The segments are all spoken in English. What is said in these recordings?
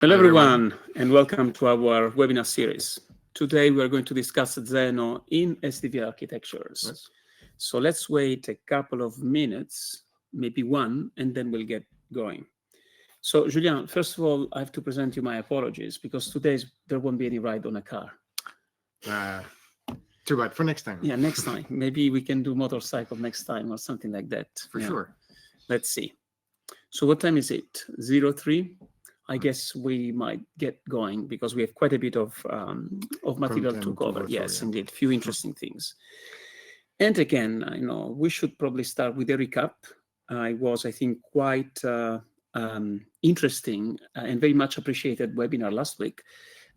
Hello everyone, and welcome to our webinar series. Today we are going to discuss Zenoh in SDV architectures. Yes. So let's wait a couple of minutes, maybe one, and then we'll get going. So Julien, first of all, I have to present you my apologies because today there won't be any ride on a car. Too bad, for next time. Yeah, next time. Maybe we can do motorcycle next time or something like that. For sure. Let's see. So what time is it? 03? I guess we might get going because we have quite a bit of material to cover. Yes, indeed, few interesting things. And again, we should probably start with a recap. It was, I think, quite interesting and very much appreciated webinar last week.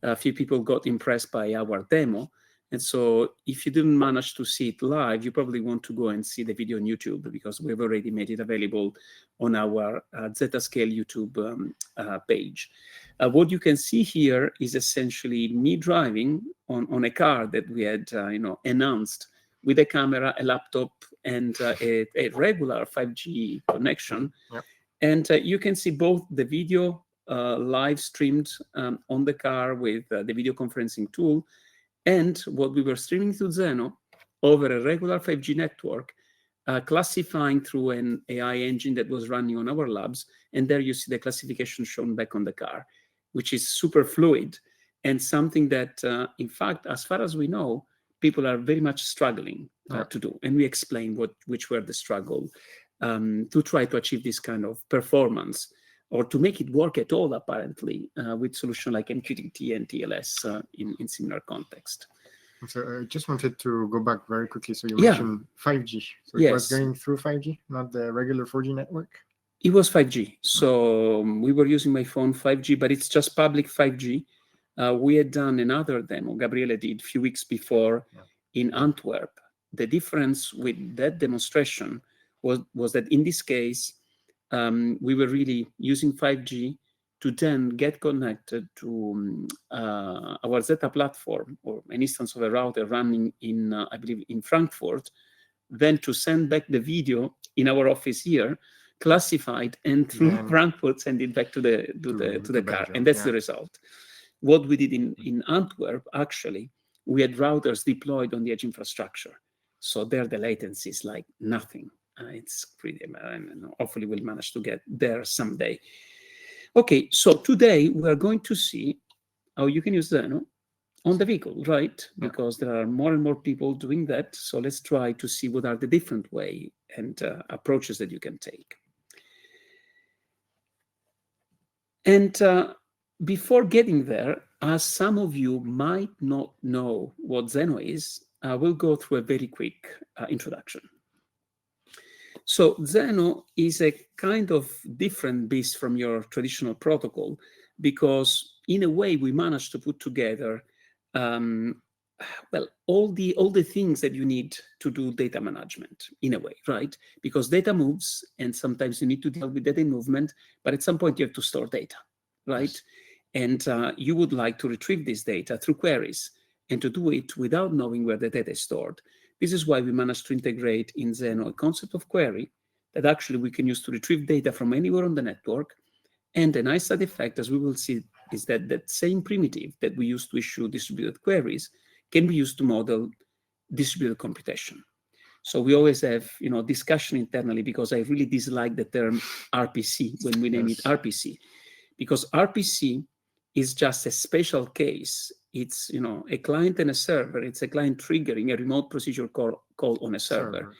A few people got impressed by our demo. And so if you didn't manage to see it live, you probably want to go and see the video on YouTube because we've already made it available on our ZettaScale YouTube page. What you can see here is essentially me driving on a car that we had announced with a camera, a laptop, and a regular 5G connection. Yep. And you can see both the video live streamed on the car with the video conferencing tool, and what we were streaming through Zenoh over a regular 5G network, classifying through an AI engine that was running on our labs. And there you see the classification shown back on the car, which is super fluid and something that, in fact, as far as we know, people are very much struggling to do. And we explain which were the struggle to try to achieve this kind of performance, or to make it work at all, apparently, with solutions like MQTT and TLS in similar context. So I just wanted to go back very quickly. So you mentioned 5G. So it was going through 5G, not the regular 4G network? It was 5G. So we were using my phone 5G, but it's just public 5G. We had done another demo, Gabriele did a few weeks before in Antwerp. The difference with that demonstration was that in this case, we were really using 5G to then get connected to our Zetta Platform, or an instance of a router running in, I believe, in Frankfurt, then to send back the video in our office here, classified, and through Frankfurt send it back to the car, and that's the result. What we did in Antwerp, actually, we had routers deployed on the edge infrastructure, so there the latency is like nothing. It's pretty, hopefully we'll manage to get there someday. Okay, so today we are going to see how you can use Zenoh on the vehicle, right? Because there are more and more people doing that. So let's try to see what are the different ways and approaches that you can take. And before getting there, as some of you might not know what Zenoh is, we'll go through a very quick introduction. So Zenoh is a kind of different beast from your traditional protocol because, in a way, we managed to put together, all the things that you need to do data management, in a way, right? Because data moves, and sometimes you need to deal with data in movement, but at some point you have to store data, right? And you would like to retrieve this data through queries, and to do it without knowing where the data is stored. This is why we managed to integrate in Zenoh a concept of query that actually we can use to retrieve data from anywhere on the network. And a nice side effect, as we will see, is that that same primitive that we use to issue distributed queries can be used to model distributed computation. So we always have, discussion internally, because I really dislike the term RPC when we name it RPC, because RPC is just a special case. It's, a client and a server. It's a client triggering a remote procedure call on a server.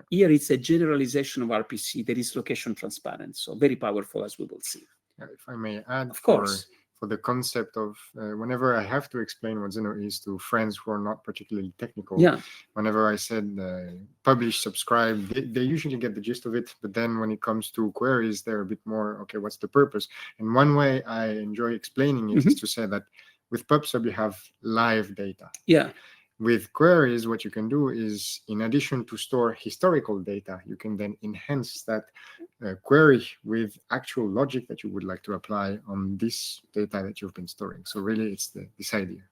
Here, it's a generalization of RPC that is location transparent. So very powerful, as we will see. If I may add, of course, for the concept of whenever I have to explain what Zenoh is to friends who are not particularly technical, whenever I said publish, subscribe, they usually get the gist of it. But then when it comes to queries, they're a bit more, okay, what's the purpose? And one way I enjoy explaining it is to say that with PubSub, you have live data. With queries, what you can do is, in addition to store historical data, you can then enhance that query with actual logic that you would like to apply on this data that you've been storing. So really, it's this idea.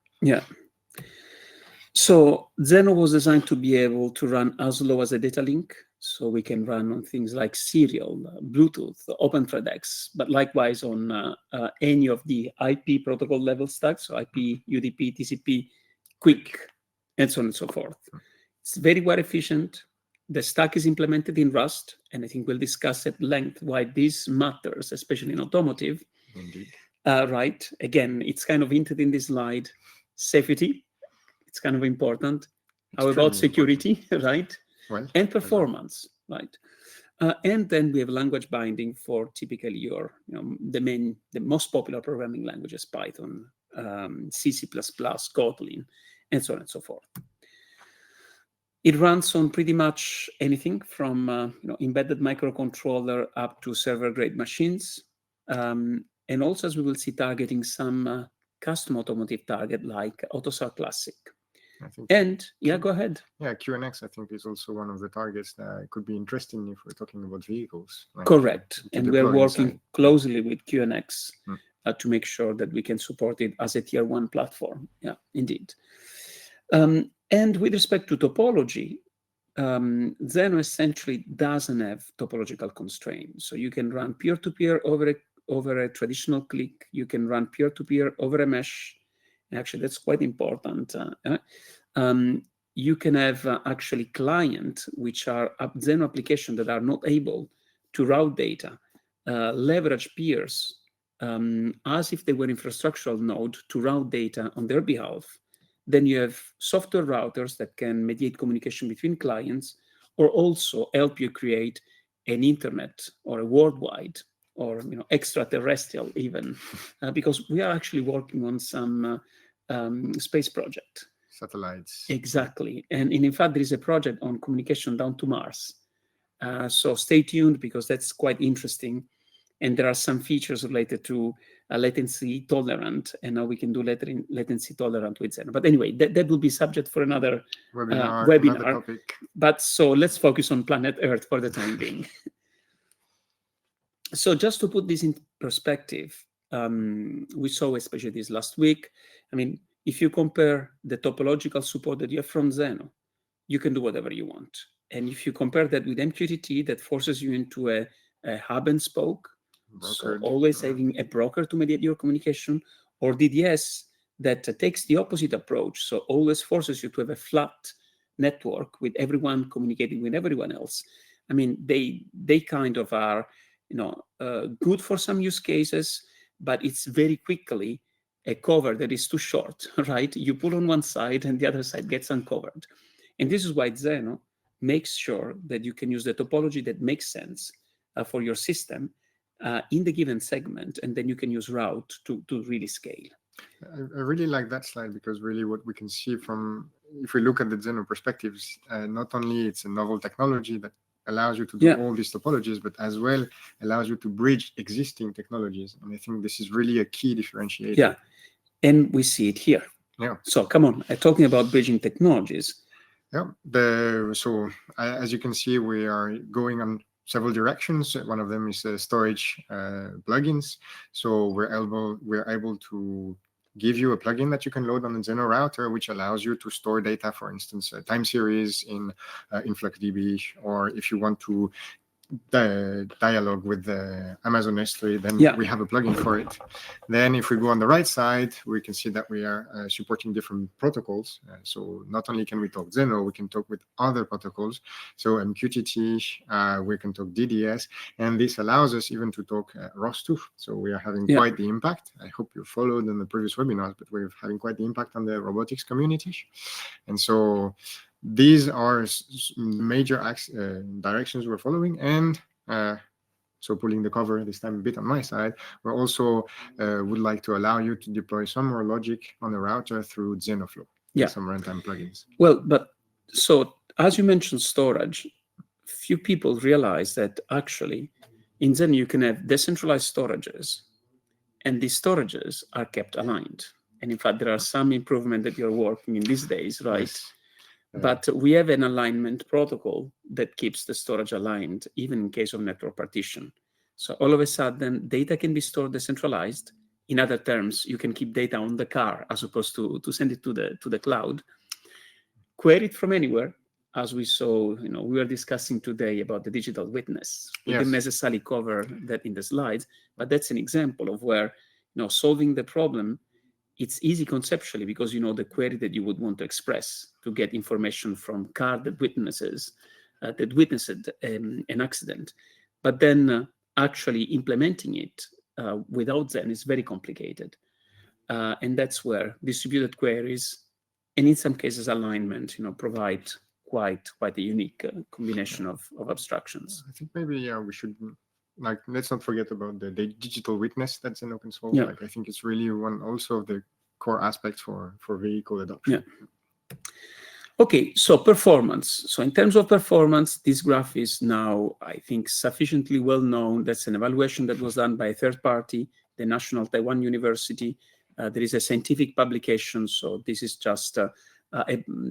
So Zenoh was designed to be able to run as low as a data link. So we can run on things like Serial, Bluetooth, OpenThreadX, but likewise on any of the IP protocol level stacks, so IP, UDP, TCP, QUIC, and so on and so forth. It's very well efficient. The stack is implemented in Rust, and I think we'll discuss at length why this matters, especially in automotive. Indeed. Right. Again, it's kind of hinted in this slide. Safety, it's kind of important. How about security, right? Well, and performance, right? And then we have language binding for typically your, the most popular programming languages, Python, C, C++, Kotlin, and so on and so forth. It runs on pretty much anything from embedded microcontroller up to server-grade machines, and also, as we will see, targeting some custom automotive target like AutoSAR Classic. Go ahead. Yeah, QNX, I think, is also one of the targets that could be interesting if we're talking about vehicles. Like, correct. And we're working closely with QNX to make sure that we can support it as a tier 1 platform. Yeah, indeed. And with respect to topology, Zenoh essentially doesn't have topological constraints. So you can run peer-to-peer over a traditional click. You can run peer-to-peer over a mesh. Actually, that's quite important. You can have actually clients which are Zenoh applications that are not able to route data, leverage peers as if they were infrastructural node to route data on their behalf. Then you have software routers that can mediate communication between clients, or also help you create an internet or a worldwide or extraterrestrial even, because we are actually working on some space project. Satellites. Exactly. And in fact, there is a project on communication down to Mars. So stay tuned, because that's quite interesting. And there are some features related to latency tolerant, and now we can do latency tolerant with Zenoh. But anyway, that will be subject for another webinar. Another topic. But so let's focus on planet Earth for the time being. So just to put this in perspective, we saw especially this last week. I mean, if you compare the topological support that you have from Zenoh, you can do whatever you want. And if you compare that with MQTT, that forces you into a hub and spoke, so always having a broker to mediate your communication, or DDS that takes the opposite approach, so always forces you to have a flat network with everyone communicating with everyone else. I mean, they kind of are, good for some use cases, but it's very quickly a cover that is too short, right? You pull on one side and the other side gets uncovered. And this is why Zenoh makes sure that you can use the topology that makes sense for your system in the given segment, and then you can use route to really scale. I really like that slide, because really what we can see from, if we look at the Zenoh perspectives, not only it's a novel technology that allows you to do all these topologies, but as well allows you to bridge existing technologies. And I think this is really a key differentiator. Yeah, and we see it here. Yeah. So come on, talking about bridging technologies. Yeah. So as you can see, we are going on several directions. One of them is storage plugins. So we're able to give you a plugin that you can load on the Zenoh router, which allows you to store data, for instance, time series in InfluxDB, or if you want to dialogue with Amazon S3, then we have a plugin for it. Then if we go on the right side, we can see that we are supporting different protocols. So not only can we talk Zenoh, we can talk with other protocols. So MQTT, we can talk DDS, and this allows us even to talk ROS too. So we are having quite the impact. I hope you followed in the previous webinars, but we're having quite the impact on the robotics community. And so these are major directions we're following. And so pulling the cover this time a bit on my side, we also would like to allow you to deploy some more logic on the router through Zenoh-Flow. Some runtime plugins. Well, but so as you mentioned storage, few people realize that actually in Zenoh you can have decentralized storages, and these storages are kept aligned. And in fact, there are some improvement that you're working in these days, right? Yes. But we have an alignment protocol that keeps the storage aligned, even in case of network partition. So all of a sudden, data can be stored decentralized. In other terms, you can keep data on the car as opposed to send it to the cloud. query it from anywhere, as we saw, we were discussing today about the digital witness. We didn't necessarily cover that in the slides, but that's an example of where, solving the problem, it's easy conceptually because you know the query that you would want to express to get information from car that witnessed an accident. But then actually implementing it without Zen is very complicated. And that's where distributed queries, and in some cases alignment, provide quite a unique combination of abstractions. I think maybe we should let's not forget about the digital witness that Zenoh can solve. Yeah. I think it's really one also of the core aspects for vehicle adoption. Yeah. Okay, so performance. So in terms of performance, this graph is now, I think, sufficiently well known. That's an evaluation that was done by a third party, the National Taiwan University. There is a scientific publication, so this is just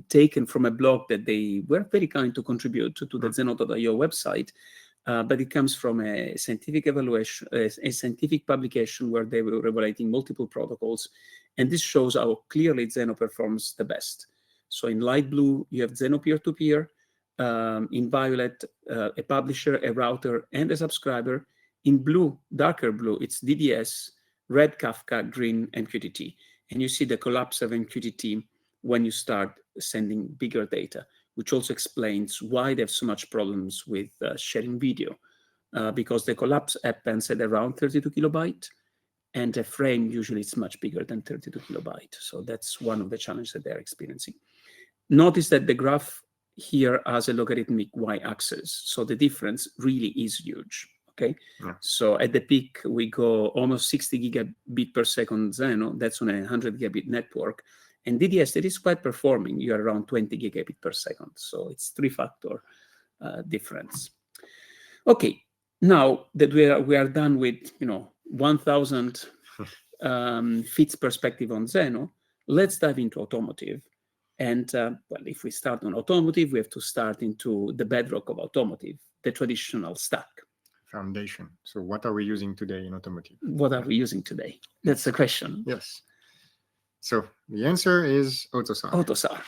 taken from a blog that they were very kind to contribute to the Zenoh.io website, but it comes from a scientific evaluation, a scientific publication where they were evaluating multiple protocols, and this shows how clearly Zenoh performs the best. So in light blue, you have Zenoh peer-to-peer. In violet, a publisher, a router, and a subscriber. In blue, darker blue, it's DDS, red Kafka, green MQTT. And you see the collapse of MQTT when you start sending bigger data, which also explains why they have so much problems with sharing video, because the collapse happens at around 32 kilobyte, and a frame usually is much bigger than 32 kilobyte. So that's one of the challenges that they're experiencing. Notice that the graph here has a logarithmic y-axis, so the difference really is huge. Okay, so at the peak we go almost 60 gigabit per second Zenoh. That's on a 100 gigabit network, and DDS that is quite performing. You're around 20 gigabit per second, so it's 3-factor difference. Okay, now that we are done with 1,000 fits perspective on Zenoh, let's dive into automotive. And well, if we start on automotive, we have to start into the bedrock of automotive, the traditional stack. Foundation. So what are we using today in automotive? What are we using today? That's the question. Yes. So the answer is AUTOSAR. AUTOSAR.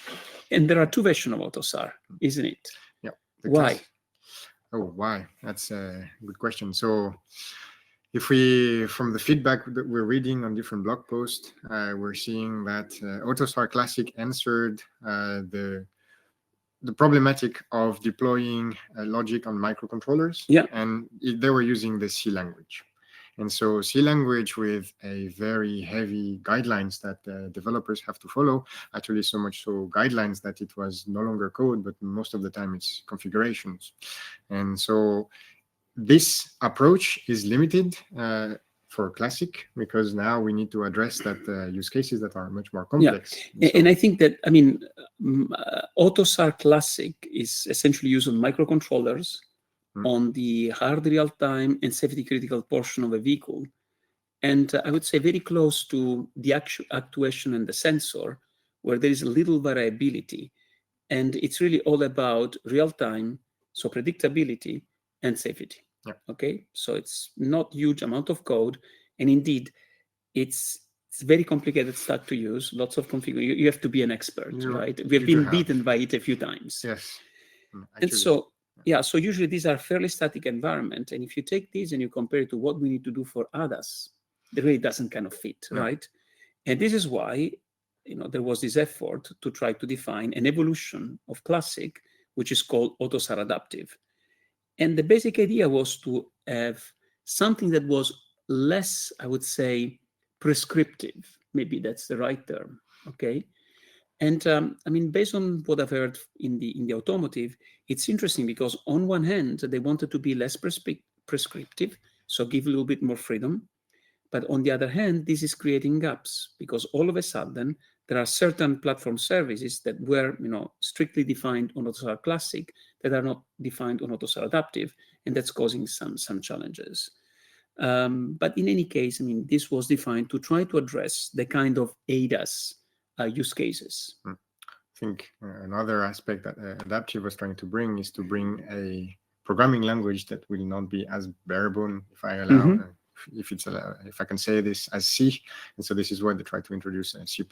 And there are two versions of AUTOSAR, isn't it? Yeah. Why? Why? That's a good question. So if we, from the feedback that we're reading on different blog posts, we're seeing that AUTOSAR Classic answered the problematic of deploying logic on microcontrollers. Yeah. And they were using the C language. And so C language with a very heavy guidelines that developers have to follow, actually so much so guidelines that it was no longer code, but most of the time it's configurations. And so this approach is limited for Classic, because now we need to address that use cases that are much more complex. Yeah. And I think that, AUTOSAR Classic is essentially used on microcontrollers on the hard real-time and safety-critical portion of a vehicle. And I would say very close to the actuation and the sensor, where there is little variability. And it's really all about real-time, so predictability and safety. Yeah. Okay, so it's not huge amount of code, and indeed, it's very complicated stack to use. Lots of configuration. You have to be an expert, right? We have been beaten by it a few times. Yes. And so, so usually these are fairly static environment, and if you take these and you compare it to what we need to do for ADAS, it really doesn't kind of fit, right? And this is why, there was this effort to try to define an evolution of Classic, which is called AUTOSAR Adaptive. And the basic idea was to have something that was less, I would say, prescriptive. Maybe that's the right term, okay? And based on what I've heard in the automotive, it's interesting because on one hand, they wanted to be less prescriptive, so give a little bit more freedom. But on the other hand, this is creating gaps, because all of a sudden, there are certain platform services that were, strictly defined on AUTOSAR Classic that are not defined on AUTOSAR Adaptive, and that's causing some challenges. But in any case, this was defined to try to address the kind of ADAS use cases. I think another aspect that Adaptive was trying to bring is to bring a programming language that will not be as barebone, if I allow. if I can say this, as C. And so this is why they try to introduce C++.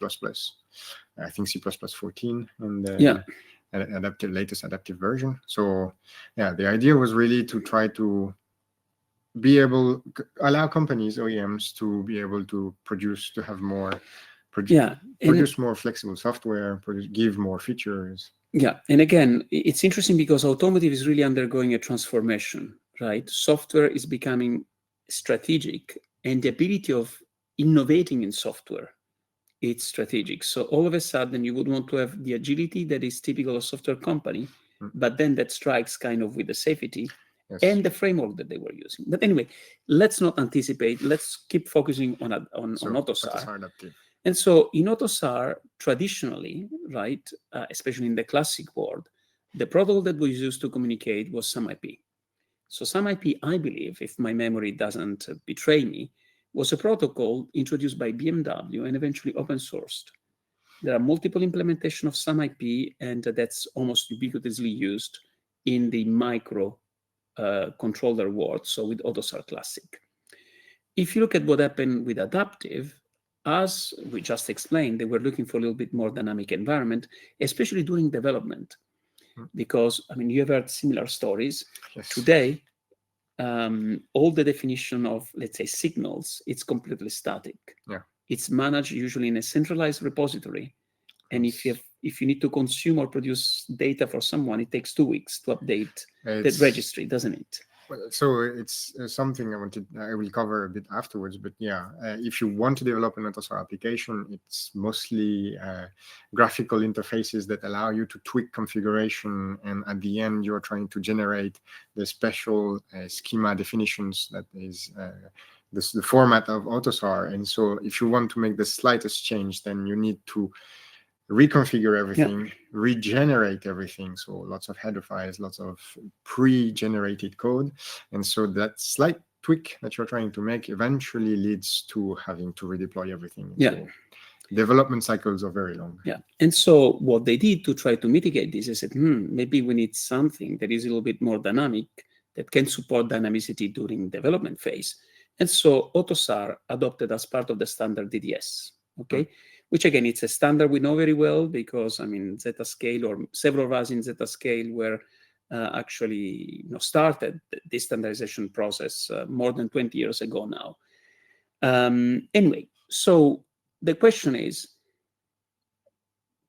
I think C++ 14 and latest adaptive version. So yeah, the idea was really to try to allow companies, OEMs, to be able to produce more flexible software, give more features. Yeah, and again, it's interesting because automotive is really undergoing a transformation, right? Software is becoming strategic, and the ability of innovating in software, it's strategic. So all of a sudden, you would want to have the agility that is typical of a software company, but then that strikes kind of with the safety and the framework that they were using. But anyway, let's not anticipate. Let's keep focusing on AutoSAR. And so in AutoSAR, traditionally, right, especially in the classic world, the protocol that was used to communicate was SAM-IP. So SAM-IP, I believe, if my memory doesn't betray me, was a protocol introduced by BMW and eventually open sourced. There are multiple implementations of SAM-IP, and that's almost ubiquitously used in the micro controller world, so with AutoSAR Classic. If you look at what happened with adaptive, as we just explained, they were looking for a little bit more dynamic environment, especially during development. Because, I mean, you have heard similar stories. Today, all the definition of, let's say, signals, it's completely static. It's managed usually in a centralized repository. And if you need to consume or produce data for someone, it takes 2 weeks to update that registry, doesn't it? So it's something I will cover a bit afterwards, but yeah, if you want to develop an AutoSAR application, it's mostly graphical interfaces that allow you to tweak configuration, and at the end you're trying to generate the special schema definitions that is the format of AutoSAR. And so if you want to make the slightest change, then you need to reconfigure everything, regenerate everything. So lots of header files, lots of pre-generated code. And so that slight tweak that you're trying to make eventually leads to having to redeploy everything. So development cycles are very long. And so what they did to try to mitigate this, they said, maybe we need something that is a little bit more dynamic, that can support dynamicity during development phase. And so AutoSAR adopted as part of the standard DDS, which again, it's a standard we know very well because, I mean, ZettaScale, or several of us in ZettaScale were actually started this standardization process more than 20 years ago now. Anyway, so the question is,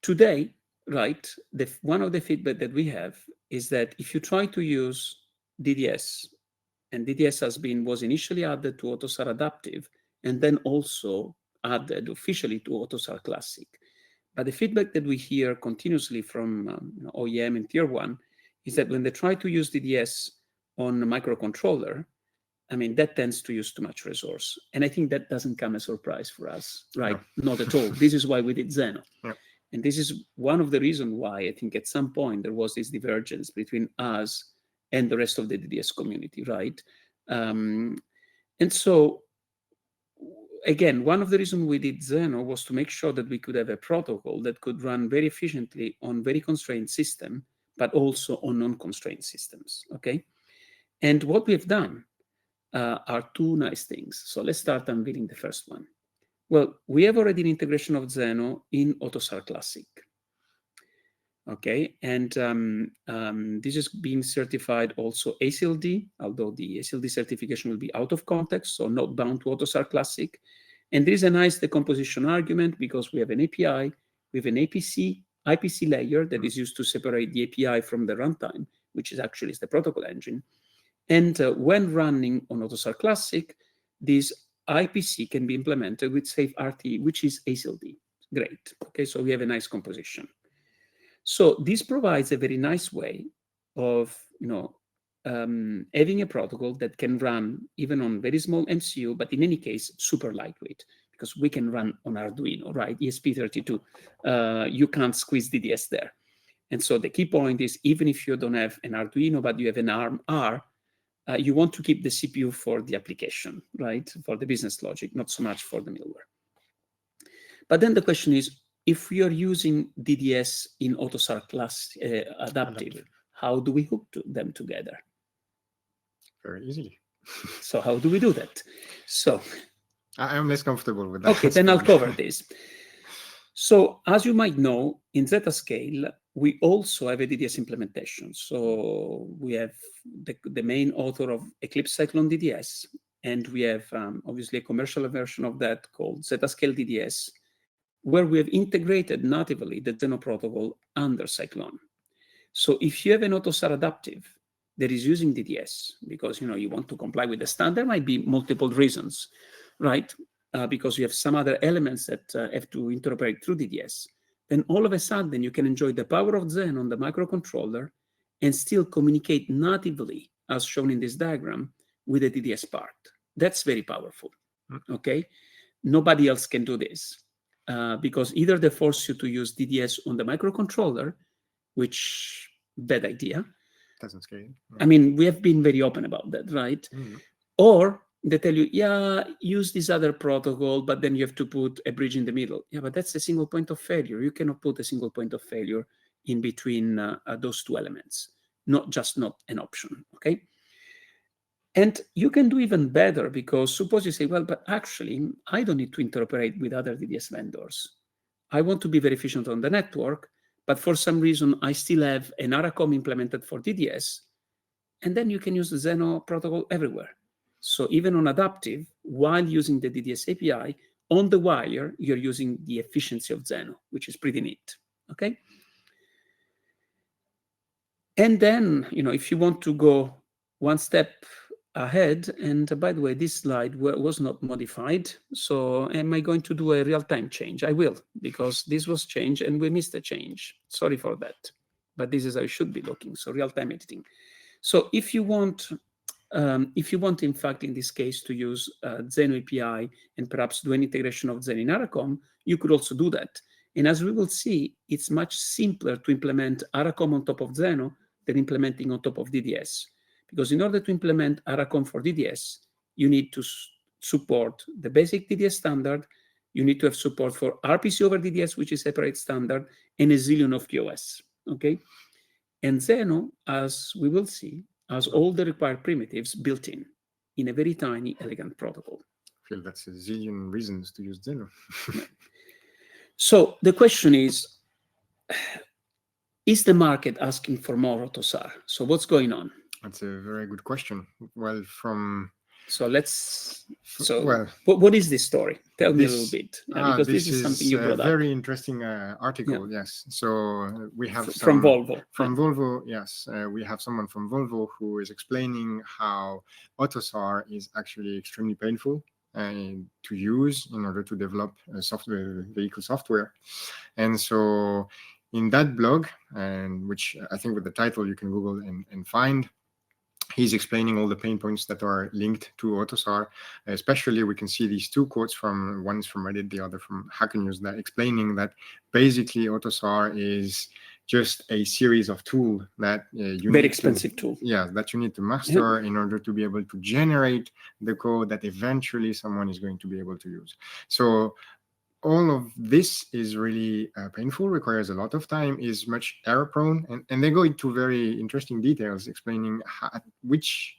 today, right, one of the feedback that we have is that if you try to use DDS, and DDS was initially added to AutoSAR Adaptive, and then also added officially to AutoSAR Classic. But the feedback that we hear continuously from OEM and Tier 1 is that when they try to use DDS on a microcontroller, I mean, that tends to use too much resource. And I think that doesn't come as a surprise for us, right? No. Not at all. This is why we did Zenoh. And this is one of the reasons why I think at some point there was this divergence between us and the rest of the DDS community, right? And so, again, one of the reasons we did Zenoh was to make sure that we could have a protocol that could run very efficiently on very constrained system, but also on non-constrained systems, And what we've done are two nice things. So let's start unveiling the first one. Well, we have already an integration of Zenoh in AutoSAR Classic, and this is being certified also ASIL-D, although the ASIL-D certification will be out of context, so not bound to AutoSAR Classic. And there is a nice decomposition argument because we have an API, we have an IPC layer that is used to separate the API from the runtime, which is actually the protocol engine. And when running on AutoSAR Classic, this IPC can be implemented with safe RT, which is ASIL-D. Great. So we have a nice composition. So this provides a very nice way of, having a protocol that can run even on very small MCU, but in any case, super lightweight, because we can run on Arduino, right? ESP32, you can't squeeze DDS there. And so the key point is, even if you don't have an Arduino, but you have an ARM-R, you want to keep the CPU for the application, right? For the business logic, not so much for the middleware. But then the question is, if we are using DDS in AutoSAR Adaptive, how do we hook them together? Very easily. So how do we do that? So I'm less comfortable with that. Okay, then I'll cover this. So as you might know, in ZettaScale, we also have a DDS implementation. So we have the main author of Eclipse Cyclone DDS, and we have obviously a commercial version of that called ZettaScale DDS, where we have integrated natively the Zenoh protocol under Cyclone. So if you have an AutoSAR adaptive that is using DDS, because you want to comply with the standard, there might be multiple reasons, right? Because you have some other elements that have to interoperate through DDS, then all of a sudden you can enjoy the power of Zenoh on the microcontroller and still communicate natively, as shown in this diagram, with the DDS part. That's very powerful, okay? Nobody else can do this because either they force you to use DDS on the microcontroller, which, bad idea. Doesn't scale. Yeah. I mean, we have been very open about that, right? Or they tell you, yeah, use this other protocol, but then you have to put a bridge in the middle. Yeah, but that's a single point of failure. You cannot put a single point of failure in between those two elements, not an option, okay? And you can do even better because suppose you say, well, but actually, I don't need to interoperate with other DDS vendors. I want to be very efficient on the network, but for some reason, I still have an ARACOM implemented for DDS, and then you can use the Zenoh protocol everywhere. So even on adaptive, while using the DDS API, on the wire, you're using the efficiency of Zenoh, which is pretty neat, okay? And then, if you want to go one step ahead, and by the way, this slide was not modified, so am I going to do a real-time change? I will, because this was changed and we missed a change. Sorry for that, but this is how it should be looking, so real-time editing. So if you want, in fact, in this case, to use Zenoh API and perhaps do an integration of Zenoh in ARACOM, you could also do that. And as we will see, it's much simpler to implement ARACOM on top of Zenoh than implementing on top of DDS. Because in order to implement ARACOM for DDS, you need to support the basic DDS standard, you need to have support for RPC over DDS, which is separate standard, and a zillion of QoS, okay? And Zenoh, as we will see, has all the required primitives built in a very tiny, elegant protocol. I feel that's a zillion reasons to use Zenoh. So the question is the market asking for more AutoSAR? So what's going on? That's a very good question. Well, what is this story? Tell me a little bit, because this is something you brought up. Very interesting article. Yeah. Yes. So we have from Volvo. From Volvo, yes. We have someone from Volvo who is explaining how AutoSAR is actually extremely painful to use in order to develop vehicle software, and so in that blog, and which I think with the title you can Google and find. He's explaining all the pain points that are linked to AutoSAR. Especially, we can see these two quotes one's from Reddit, the other from Hacker News, that explaining that basically AutoSAR is just a series of tools that very expensive tool. Yeah, that you need to master in order to be able to generate the code that eventually someone is going to be able to use. So all of this is really painful, requires a lot of time, is much error prone, and they go into very interesting details explaining at which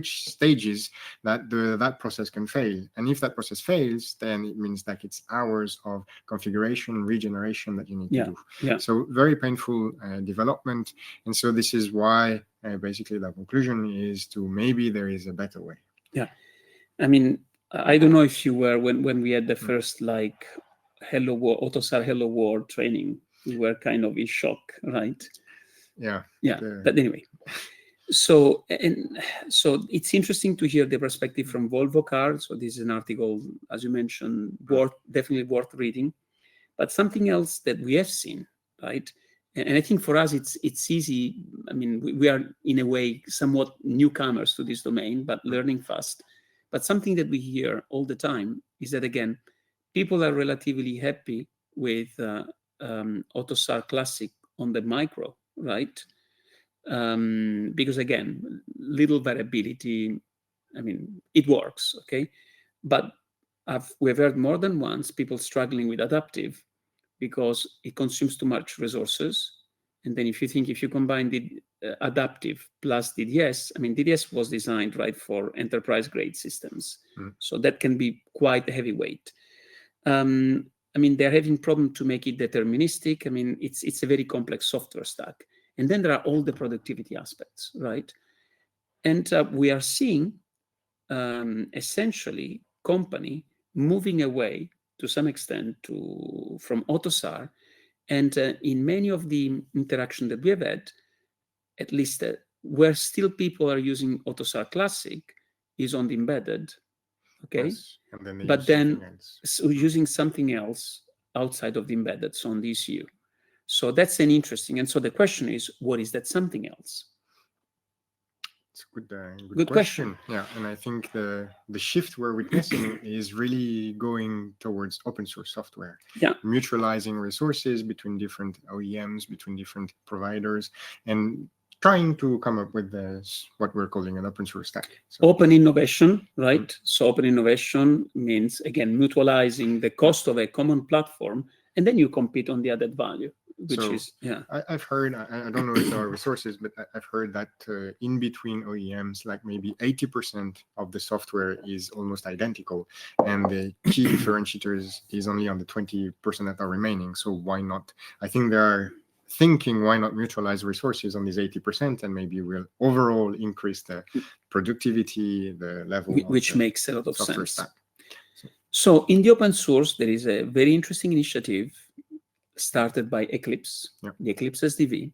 stages that process can fail. And if that process fails, then it means that it's hours of configuration, regeneration that you need to do. Yeah. So very painful development. And so this is why basically the conclusion is to maybe there is a better way. Yeah. I mean, I don't know if you were when we had the first Hello World, AutoSAR Hello World training, we were kind of in shock, right? Yeah. But anyway, so it's interesting to hear the perspective from Volvo Cars. So this is an article, as you mentioned, definitely worth reading. But something else that we have seen, right? And I think for us it's easy. I mean, we are in a way somewhat newcomers to this domain, but learning fast. But something that we hear all the time is that, again, people are relatively happy with AutoSAR Classic on the micro, right? Because, again, little variability, I mean, it works, okay? But we've heard more than once people struggling with adaptive because it consumes too much resources And then if you combine the adaptive plus DDS, I mean, DDS was designed, right, for enterprise-grade systems. So that can be quite heavyweight. I mean, they're having problem to make it deterministic. I mean, it's a very complex software stack. And then there are all the productivity aspects, right? And we are seeing essentially company moving away to some extent from AutoSAR. And in many of the interaction that we have had, at least where still people are using AutoSAR Classic is on the embedded, okay? Yes. And then but then using something else outside of the embedded, so on the ECU. So that's an interesting, and so the question is, what is that something else? It's a good question. Yeah, and I think the shift we're witnessing is really going towards open source software. Yeah, mutualizing resources between different OEMs, between different providers, and trying to come up with what we're calling an open source stack. So, open innovation, right? So open innovation means, again, mutualizing the cost of a common platform, and then you compete on the added value. I've heard, I don't know if there are resources, but I've heard that in between OEMs, like maybe 80% of the software is almost identical, and the key differentiators is only on the 20% that are remaining. So why not? I think they are thinking, why not mutualize resources on these 80%, and maybe we'll overall increase the productivity, the level, which makes a lot of sense. Stack. So in the open source, there is a very interesting initiative started by Eclipse, the Eclipse SDV.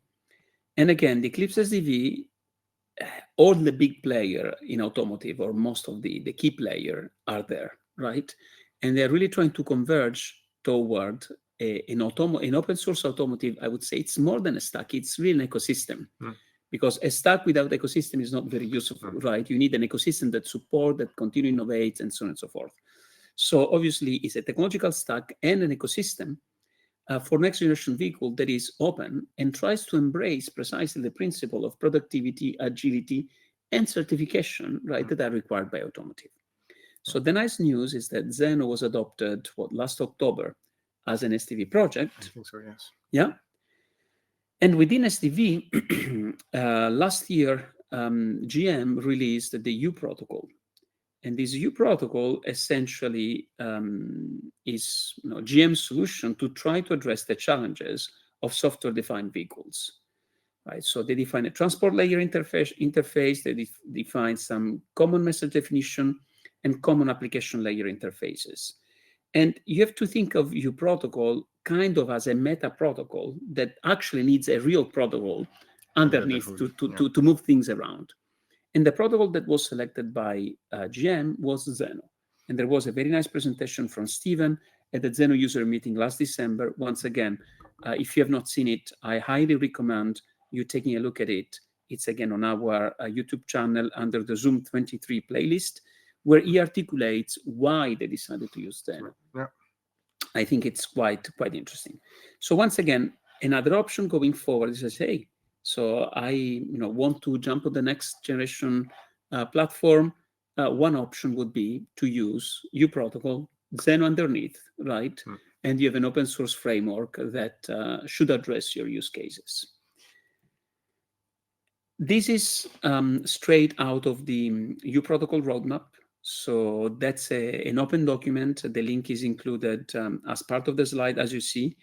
And again, the Eclipse SDV, all the big player in automotive, or most of the key player are there, right? And they're really trying to converge toward an open source automotive. I would say it's more than a stack, it's really an ecosystem. Because a stack without ecosystem is not very useful, right? You need an ecosystem that support, that continue innovates, and so on and so forth. So obviously, it's a technological stack and an ecosystem for next generation vehicle that is open and tries to embrace precisely the principle of productivity, agility, and certification, right, that are required by automotive. So the nice news is that Zenoh was adopted last October as an SDV project. I think so, yes. Yeah. And within SDV, last year, GM released the U protocol. And this U protocol essentially is GM's solution to try to address the challenges of software-defined vehicles. Right? So they define a transport layer interface, they define some common message definition and common application layer interfaces. And you have to think of U protocol kind of as a meta protocol that actually needs a real protocol underneath to move things around. And the protocol that was selected by GM was Zenoh. And there was a very nice presentation from Steven at the Zenoh user meeting last December. Once again, if you have not seen it, I highly recommend you taking a look at it. It's again on our YouTube channel under the Zoom 23 playlist, where he articulates why they decided to use Zenoh. Yeah. I think it's quite interesting. So once again, another option going forward is to say, hey, so I want to jump on the next generation platform. One option would be to use U protocol, Zenoh underneath, right? And you have an open source framework that should address your use cases. This is straight out of the U protocol roadmap. So that's an open document. The link is included as part of the slide, as you see,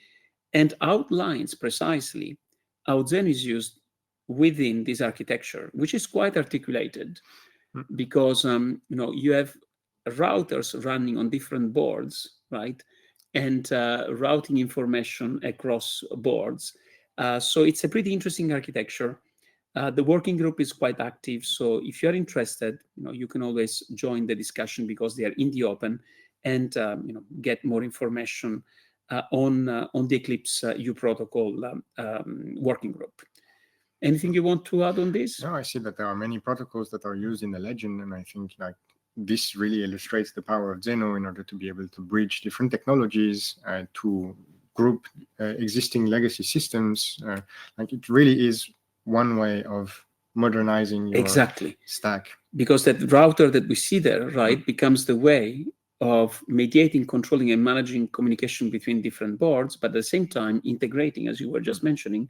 and outlines precisely how Zenoh is used within this architecture, which is quite articulated, because you have routers running on different boards, right, and routing information across boards. So it's a pretty interesting architecture. The working group is quite active, so if you're interested, you can always join the discussion because they are in the open, and get more information on the Eclipse U protocol working group. Anything you want to add on this? No, I see that there are many protocols that are used in the legend, and I think this really illustrates the power of Zenoh in order to be able to bridge different technologies, to group existing legacy systems. It really is one way of modernizing your stack. Because that router that we see there, right, becomes the way of mediating, controlling, and managing communication between different boards, but at the same time integrating, as you were just mentioning,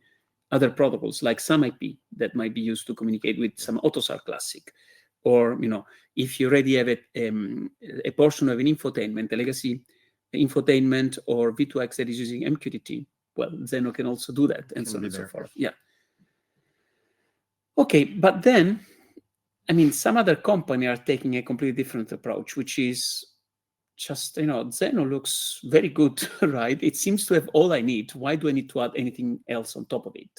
other protocols like some IP that might be used to communicate with some AutoSAR classic. Or, if you already have a portion of an infotainment, a legacy infotainment or V2X that is using MQTT, well, Zenoh can also do that, and so on and so forth. Yeah. Okay, but then, some other company are taking a completely different approach, which is just, Zenoh looks very good, right? It seems to have all I need. Why do I need to add anything else on top of it?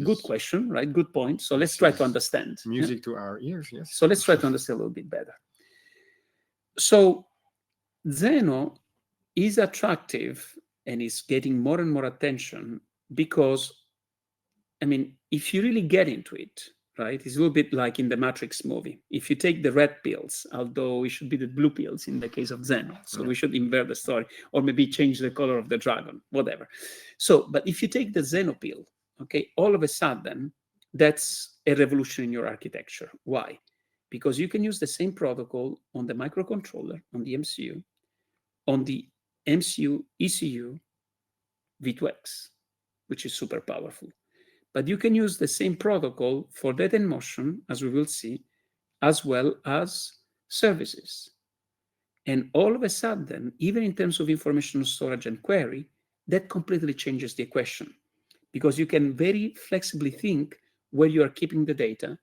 Good question, right? Good point. So let's try to understand. Music to our ears, yes. So let's try to understand a little bit better. So Zenoh is attractive and is getting more and more attention because, if you really get into it, right, it's a little bit like in the Matrix movie. If you take the red pills, although it should be the blue pills in the case of Zenoh, so we should invert the story, or maybe change the color of the dragon, whatever. So, but if you take the Zenoh pill, okay, all of a sudden, that's a revolution in your architecture. Why? Because you can use the same protocol on the microcontroller, on the MCU, on the MCU, ECU, V2X, which is super powerful. But you can use the same protocol for data in motion, as we will see, as well as services. And all of a sudden, even in terms of information storage and query, that completely changes the equation. Because you can very flexibly think where you are keeping the data,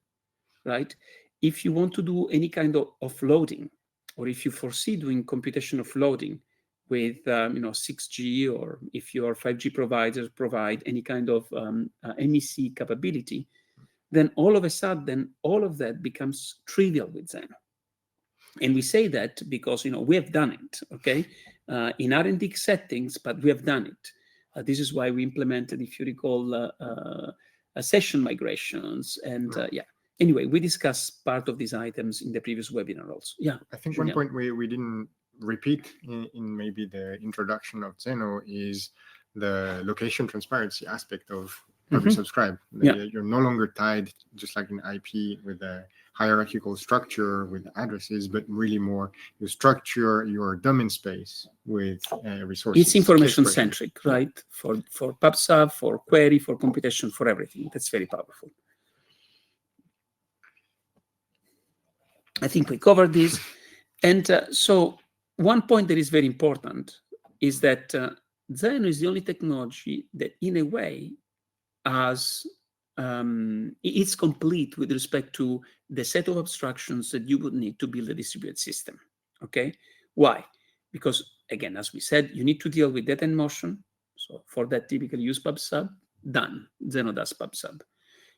right? If you want to do any kind of offloading, or if you foresee doing computation offloading with 6G, or if your 5G providers provide any kind of MEC capability, then all of a sudden, all of that becomes trivial with Zenoh. And we say that because we have done it, okay, in R&D settings, but we have done it. This is why we implemented, if you recall, session migrations. And anyway, we discussed part of these items in the previous webinar also. Yeah. I think Julien. One point we didn't repeat in maybe the introduction of Zenoh is the location transparency aspect of publish subscribe. You're no longer tied, just like in IP, with a hierarchical structure with addresses, but really more you structure your domain space with resources. It's information centric, right? For PubSub, for query, for computation, for everything. That's very powerful. I think we covered this. And so one point that is very important is that Zenoh is the only technology that, in a way, it's complete with respect to the set of abstractions that you would need to build a distributed system. Okay? Why? Because, again, as we said, you need to deal with data in motion. So for that, typically use PubSub. Done. Zenoh does PubSub.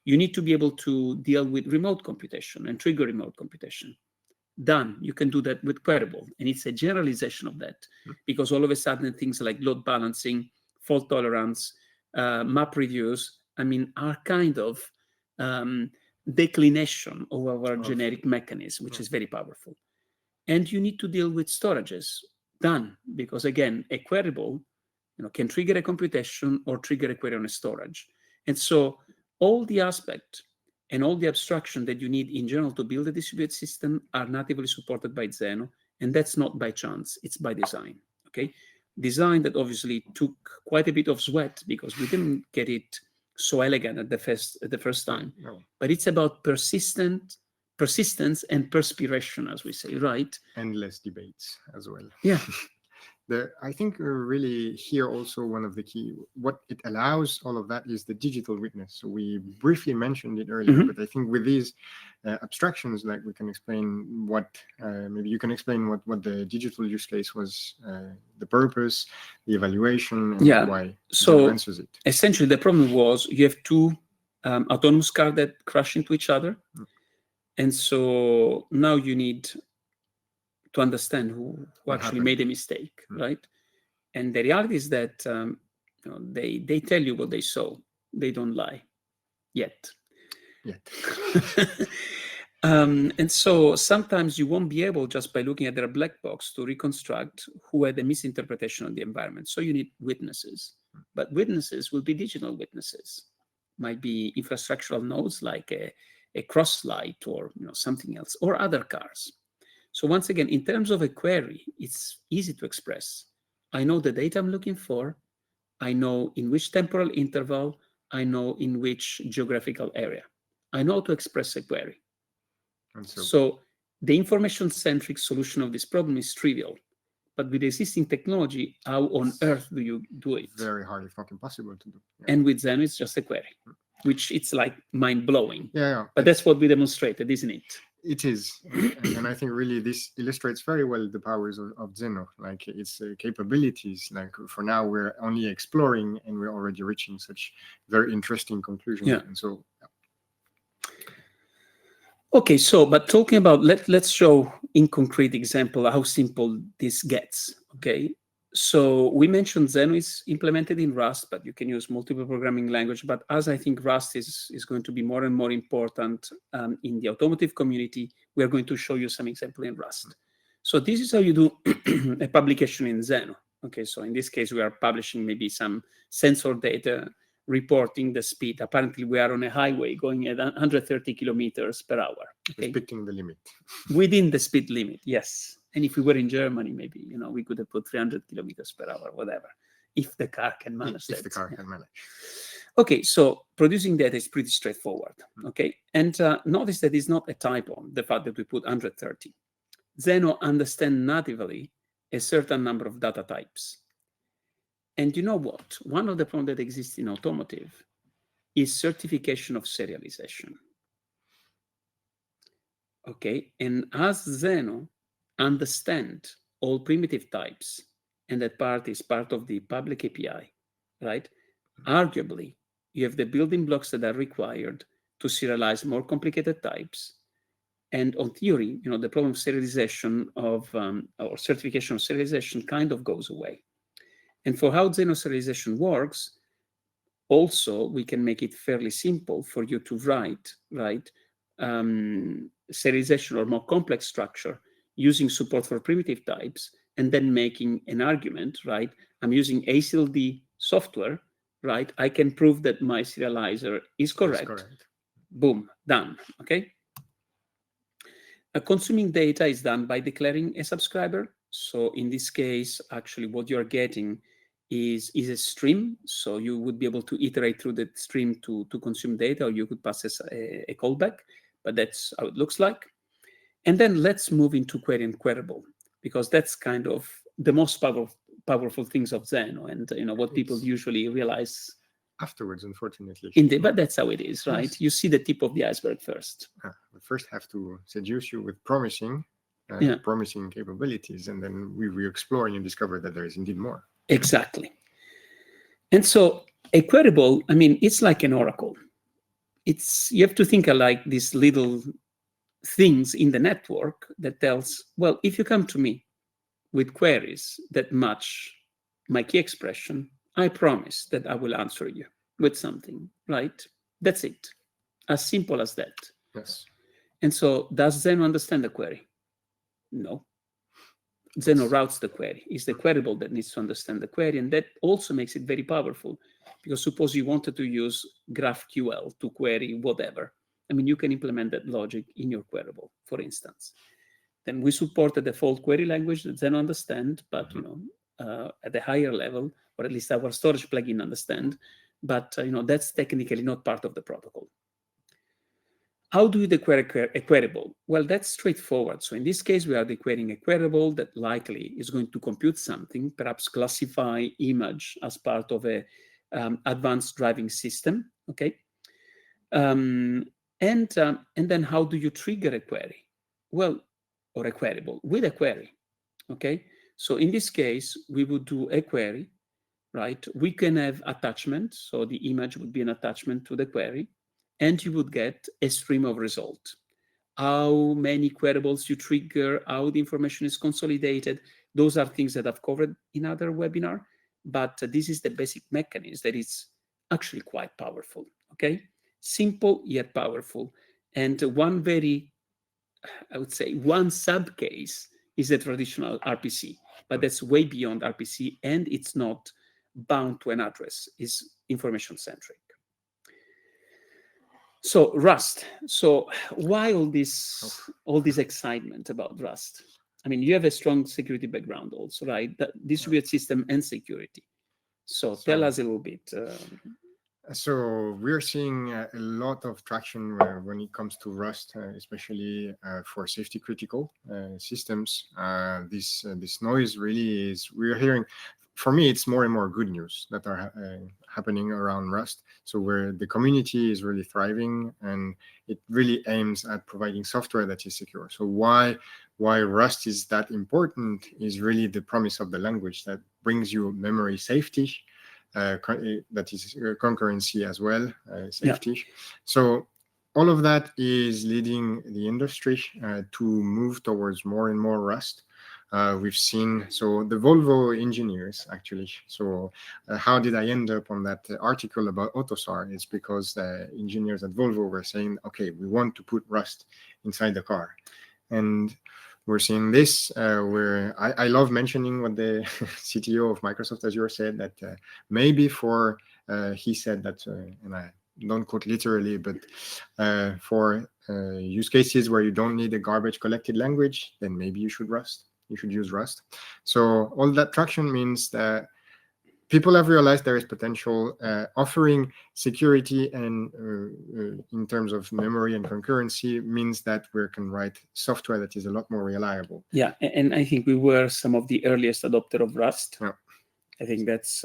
You need to be able to deal with remote computation and trigger remote computation. Done. You can do that with Queryable. And it's a generalization of that, because all of a sudden things like load balancing, fault tolerance, map reviews, are kind of declination of our generic mechanism, which is very powerful. And you need to deal with storages. Done. Because again, a Queryable can trigger a computation or trigger a query on a storage. And so all the aspect and all the abstraction that you need in general to build a distributed system are natively supported by Zenoh, and that's not by chance, it's by design, okay? Design that obviously took quite a bit of sweat because we didn't get it so elegant at the first time. No. But it's about persistence and perspiration, as we say, right? Endless debates as well. Yeah. I think really here also one of the key, what it allows all of that is the digital witness. So we briefly mentioned it earlier, but I think with these abstractions, like we can explain what, maybe you can explain what the digital use case was, the purpose, the evaluation, and why it answers it. Essentially, the problem was you have two autonomous cars that crash into each other. And so now you need to understand who actually made a mistake, right? And the reality is that they tell you what they saw. They don't lie yet. And so sometimes you won't be able, just by looking at their black box, to reconstruct who had a misinterpretation of the environment. So you need witnesses. But witnesses will be digital witnesses. Might be infrastructural nodes like a cross-light or something else, or other cars. So once again, in terms of a query, it's easy to express. I know the data I'm looking for. I know in which temporal interval I know in which geographical area. I know how to express a query. And so the information-centric solution of this problem is trivial. But with existing technology, how on earth do you do it? Very hard, if not impossible to do. Yeah. And with Zenoh, it's just a query, which it's like mind-blowing. Yeah. But that's what we demonstrated, isn't it? It is. And I think really this illustrates very well the powers of Zenoh, like its capabilities. Like for now, we're only exploring and we're already reaching such very interesting conclusions. Yeah. And so, Okay, so, but talking about, let's show in concrete example how simple this gets, okay? So we mentioned Zenoh is implemented in Rust, but you can use multiple programming language. But as I think Rust is going to be more and more important in the automotive community, we are going to show you some example in Rust. So this is how you do a publication in Zenoh. Okay, so in this case, we are publishing maybe some sensor data, reporting the speed. Apparently, we are on a highway going at 130 kilometers per hour. Okay? Respecting the limit. Within the speed limit, yes. And if we were in Germany, maybe, we could have put 300 kilometers per hour, whatever, if the car can manage that. If the car can manage. Okay, so producing data is pretty straightforward, okay? And notice that it's not a typo, the fact that we put 130. Zenoh understands natively a certain number of data types. And you know what? One of the problems that exists in automotive is certification of serialization. Okay, and as Zenoh understands all primitive types, and that part is part of the public API, right? Arguably, you have the building blocks that are required to serialize more complicated types. And on theory, the problem of serialization or certification of serialization kind of goes away. And for how Zenoh serialization works, also, we can make it fairly simple for you to write, right, serialization or more complex structure using support for primitive types, and then making an argument, right? I'm using ACLD software, right? I can prove that my serializer is correct. That's correct. Boom, done, okay? Consuming data is done by declaring a subscriber. So in this case, actually what you're getting is a stream. So you would be able to iterate through the stream to consume data, or you could pass a callback, but that's how it looks like. And then let's move into query and queryable, because that's kind of the most powerful things of Zenoh, and what people usually realize afterwards, unfortunately. But that's how it is, right? Yes. You see the tip of the iceberg first. We first have to seduce you with promising capabilities, and then we explore and you discover that there is indeed more. Exactly. And so a queryable, it's like an oracle. You have to think of like these little things in the network that tells, well, if you come to me with queries that match my key expression, I promise that I will answer you with something, right? That's it. As simple as that. Yes. And so does Zenoh understand the query? No. Zenoh routes the query. It's the queryable that needs to understand the query, and that also makes it very powerful, because suppose you wanted to use GraphQL to query whatever. You can implement that logic in your queryable, for instance. Then we support the default query language that Zenoh understands, but at a higher level, or at least our storage plugin understand, but that's technically not part of the protocol. How do you declare a queryable? Well, that's straightforward. So in this case, we are declaring a queryable that likely is going to compute something, perhaps classify image as part of a advanced driving system, okay? And then how do you trigger a query? Well, or a queryable with a query, okay? So in this case, we would do a query, right? We can have attachments, so the image would be an attachment to the query, and you would get a stream of result. How many querybles you trigger, how the information is consolidated, those are things that I've covered in other webinar, but this is the basic mechanism that is actually quite powerful, okay? Simple yet powerful. And one sub case is a traditional RPC, but that's way beyond RPC, and it's not bound to an address, it's information centric. So Rust. So why all this excitement about Rust? You have a strong security background also, right? Distributed system and security. So tell us a little bit. So we're seeing a lot of traction when it comes to Rust, especially for safety critical systems. This noise really is, we're hearing, for me, it's more and more good news that are happening around Rust. So where the community is really thriving, and it really aims at providing software that is secure. So why Rust is that important is really the promise of the language that brings you memory safety, that is concurrency as well, safety. Yeah. So all of that is leading the industry to move towards more and more Rust. We've seen, so the Volvo engineers actually, so how did I end up on that article about AutoSAR? It's because the engineers at Volvo were saying, okay, we want to put Rust inside the car. And we're seeing this where I love mentioning what the CTO of Microsoft Azure said, that maybe for, he said that, and I don't quote literally, but for use cases where you don't need a garbage collected language, then maybe you should use Rust. So all that traction means that people have realized there is potential. Offering security and in terms of memory and concurrency means that we can write software that is a lot more reliable. Yeah, and I think we were some of the earliest adopter of Rust. Yeah. I think that's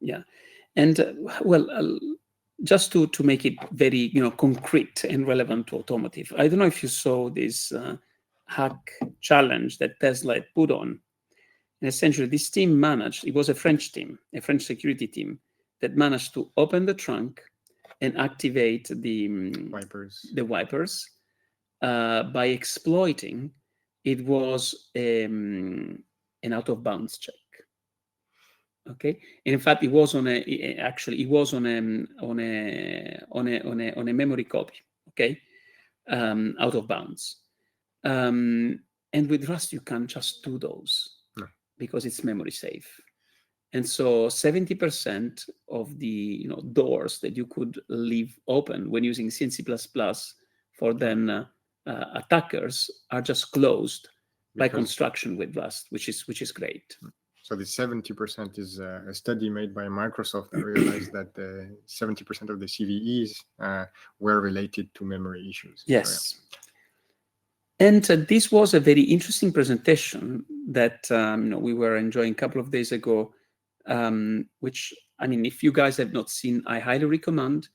yeah, and just to make it very concrete and relevant to automotive. I don't know if you saw this hack challenge that Tesla had put on. And essentially, this team managed, it was a French team, a French security team, that managed to open the trunk and activate the wipers by exploiting, it was an out-of-bounds check. Okay, and in fact, it was on a memory copy. Okay, out of bounds. And with Rust, you can't just do those. No. Because it's memory safe. And so 70% of the doors that you could leave open when using C and C++ for then attackers are just closed by construction with Rust, which is great. So the 70% is a study made by Microsoft that realized that 70% of the CVEs were related to memory issues. Yes. So, yeah. And this was a very interesting presentation that we were enjoying a couple of days ago, which, I mean, if you guys have not seen, I highly recommend.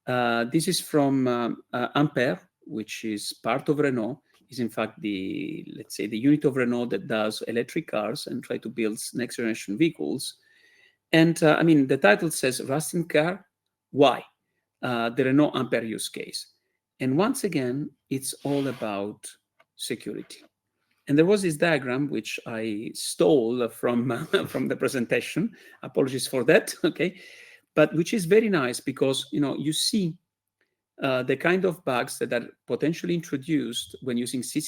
This is from Ampere, which is part of Renault, is in fact let's say the unit of Renault that does electric cars and try to build next generation vehicles. And I mean, the title says Rust in car, why? The Renault Ampere use case. And once again, it's all about security. And there was this diagram, which I stole from the presentation. Apologies for that, okay? But which is very nice because, you see the kind of bugs that are potentially introduced when using C++,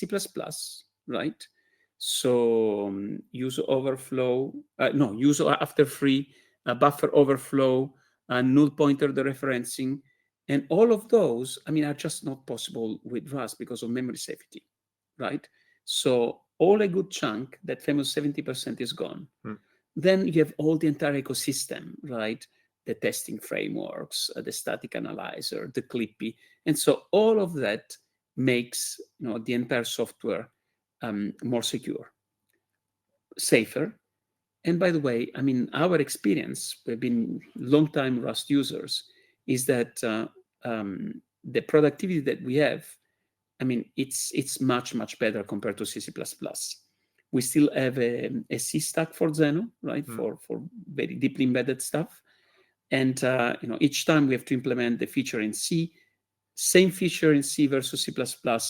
right? So use after free, buffer overflow, null pointer dereferencing, and all of those, I mean, are just not possible with Rust because of memory safety, right? So all a good chunk, that famous 70% is gone. Then you have all the entire ecosystem, right? The testing frameworks, the static analyzer, the Clippy. And so all of that makes the entire software more secure, safer. And by the way, I mean, our experience, we've been long-time Rust users, is that the productivity that we have, I mean, it's much, much better compared to C++. We still have a C stack for Zenoh, right? For very deeply embedded stuff. And each time we have to implement the feature in C, same feature in C versus C++.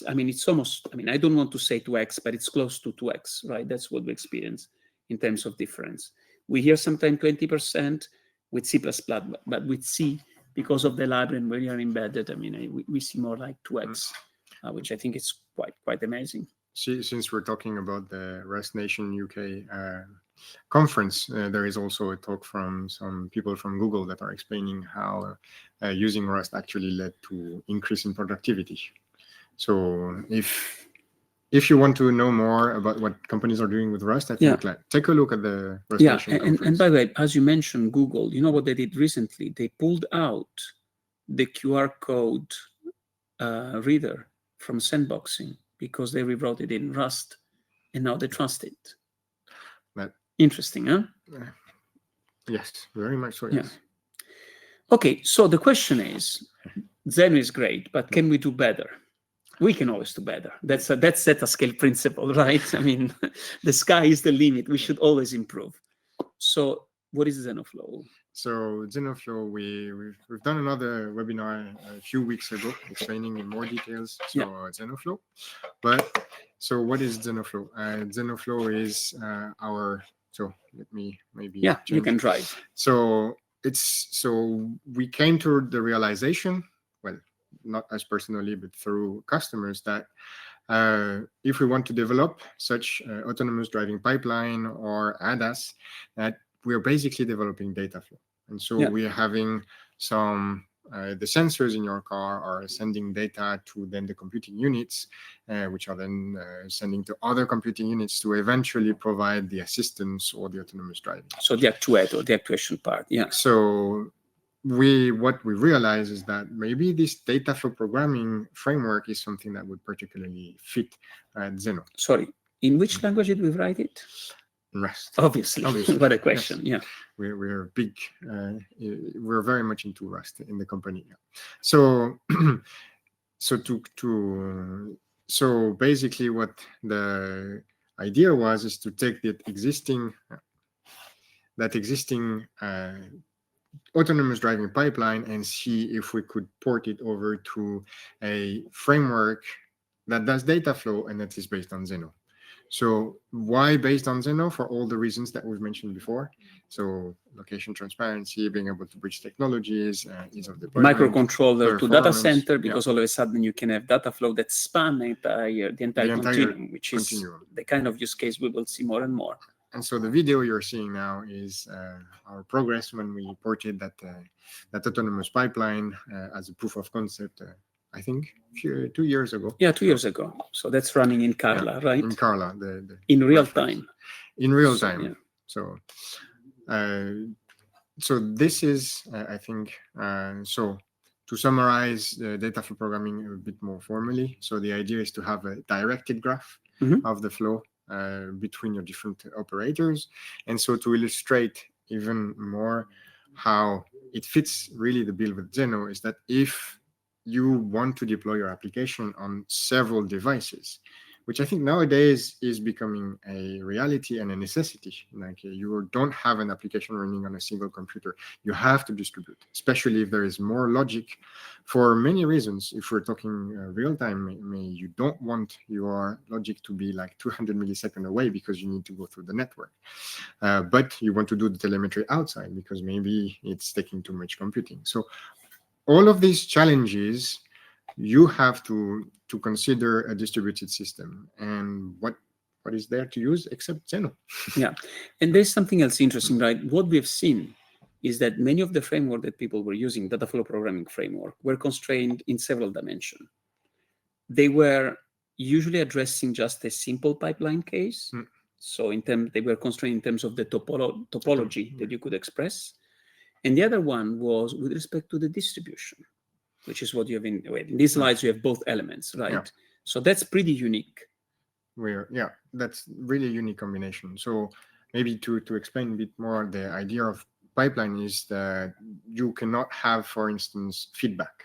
I mean, it's almost, I mean, I don't want to say 2x, but it's close to 2x, right? That's what we experience in terms of difference. We hear sometimes 20% with C++, but with C, because of the library and where you're embedded, I mean, we see more like 2x, which I think is quite amazing. Since we're talking about the Rust Nation UK conference, there is also a talk from some people from Google that are explaining how using Rust actually led to increase in productivity. So if if you want to know more about what companies are doing with Rust, I think take a look at the Rust Nation conference. And by the way, as you mentioned, Google, you know what they did recently? They pulled out the QR code reader from sandboxing because they rewrote it in Rust, and now they trust it. Interesting, huh? Yes, very much so, yes. Yeah. Okay, so the question is, Zenoh is great, but can we do better? We can always do better. That's ZettaScale principle, right? I mean, the sky is the limit. We should always improve. So what is Zenoh-Flow? So Zenoh-Flow, we've done another webinar a few weeks ago explaining in more details. So Zenoh-Flow. But so what is Zenoh-Flow? Zenoh-Flow is our, so let me maybe you can drive. So we came to the realization, well, not us personally, but through customers, that if we want to develop such autonomous driving pipeline or ADAS, that we're basically developing data flow. And so we're having some, the sensors in your car are sending data to then the computing units, which are then sending to other computing units to eventually provide the assistance or the autonomous driving. So the actuator, the actuation part, So what we realize is that maybe this data flow programming framework is something that would particularly fit Zenoh. Sorry, in which language did we write it? Rust. Obviously. What a question. Yes. We're big. We're very much into Rust in the company. So so basically, what the idea was is to take that existing autonomous driving pipeline and see if we could port it over to a framework that does data flow and that is based on Zenoh. So why based on Zenoh? For all the reasons that we've mentioned before. So location transparency, being able to bridge technologies, ease of deployment, microcontroller to data center, because all of a sudden you can have data flow that span the entire continuum, which is the kind of use case we will see more and more. And so the video you're seeing now is our progress when we ported that autonomous pipeline as a proof of concept. I think 2 years ago. Yeah, 2 years ago. So that's running in Carla, right? In Carla, in real time. In real time. Yeah. So this is, I think, so to summarize the data flow programming a bit more formally. So the idea is to have a directed graph of the flow between your different operators, and so to illustrate even more how it fits really the bill with Zenoh is that if you want to deploy your application on several devices, which I think nowadays is becoming a reality and a necessity. Like you don't have an application running on a single computer. You have to distribute, especially if there is more logic for many reasons. If we're talking real time, you don't want your logic to be like 200 milliseconds away because you need to go through the network. But you want to do the telemetry outside because maybe it's taking too much computing. So all of these challenges, you have to consider a distributed system, and what is there to use except Zenoh? Yeah, and there's something else interesting, right? What we've seen is that many of the framework that people were using, data flow programming framework, were constrained in several dimensions. They were usually addressing just a simple pipeline case. So they were constrained in terms of the topology that you could express. And the other one was with respect to the distribution, which is what you have in these slides. You have both elements, right? Yeah. So that's pretty unique. That's really a unique combination. So maybe to explain a bit more, the idea of pipeline is that you cannot have, for instance, feedback.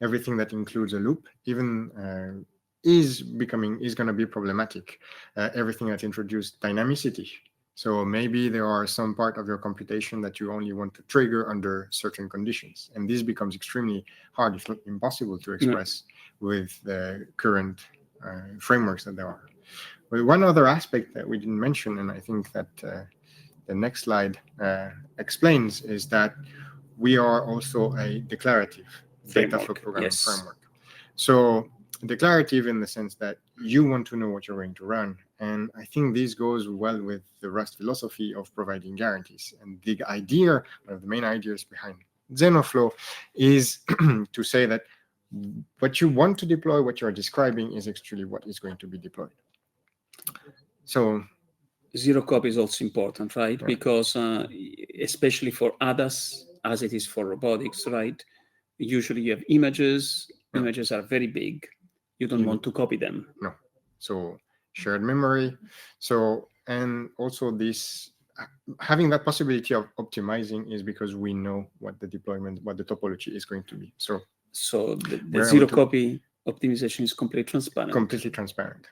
Everything that includes a loop, even is going to be problematic. Everything that introduces dynamicity. So maybe there are some part of your computation that you only want to trigger under certain conditions. And this becomes extremely hard, if not impossible, to express with the current frameworks that there are. But one other aspect that we didn't mention, and I think that the next slide explains, is that we are also a declarative data flow programming framework. So declarative in the sense that you want to know what you're going to run. And I think this goes well with the Rust philosophy of providing guarantees. And the idea, one of the main ideas behind Zenoh-Flow, is to say that what you want to deploy, what you're describing, is actually what is going to be deployed. So zero copy is also important, right? Because especially for ADAS, as it is for robotics, right? Usually you have images. Images are very big. You don't want to copy them. No. So shared memory. So, and also this, having that possibility of optimizing is because we know what the deployment, what the topology is going to be. So the zero copy optimization is completely transparent. Completely transparent.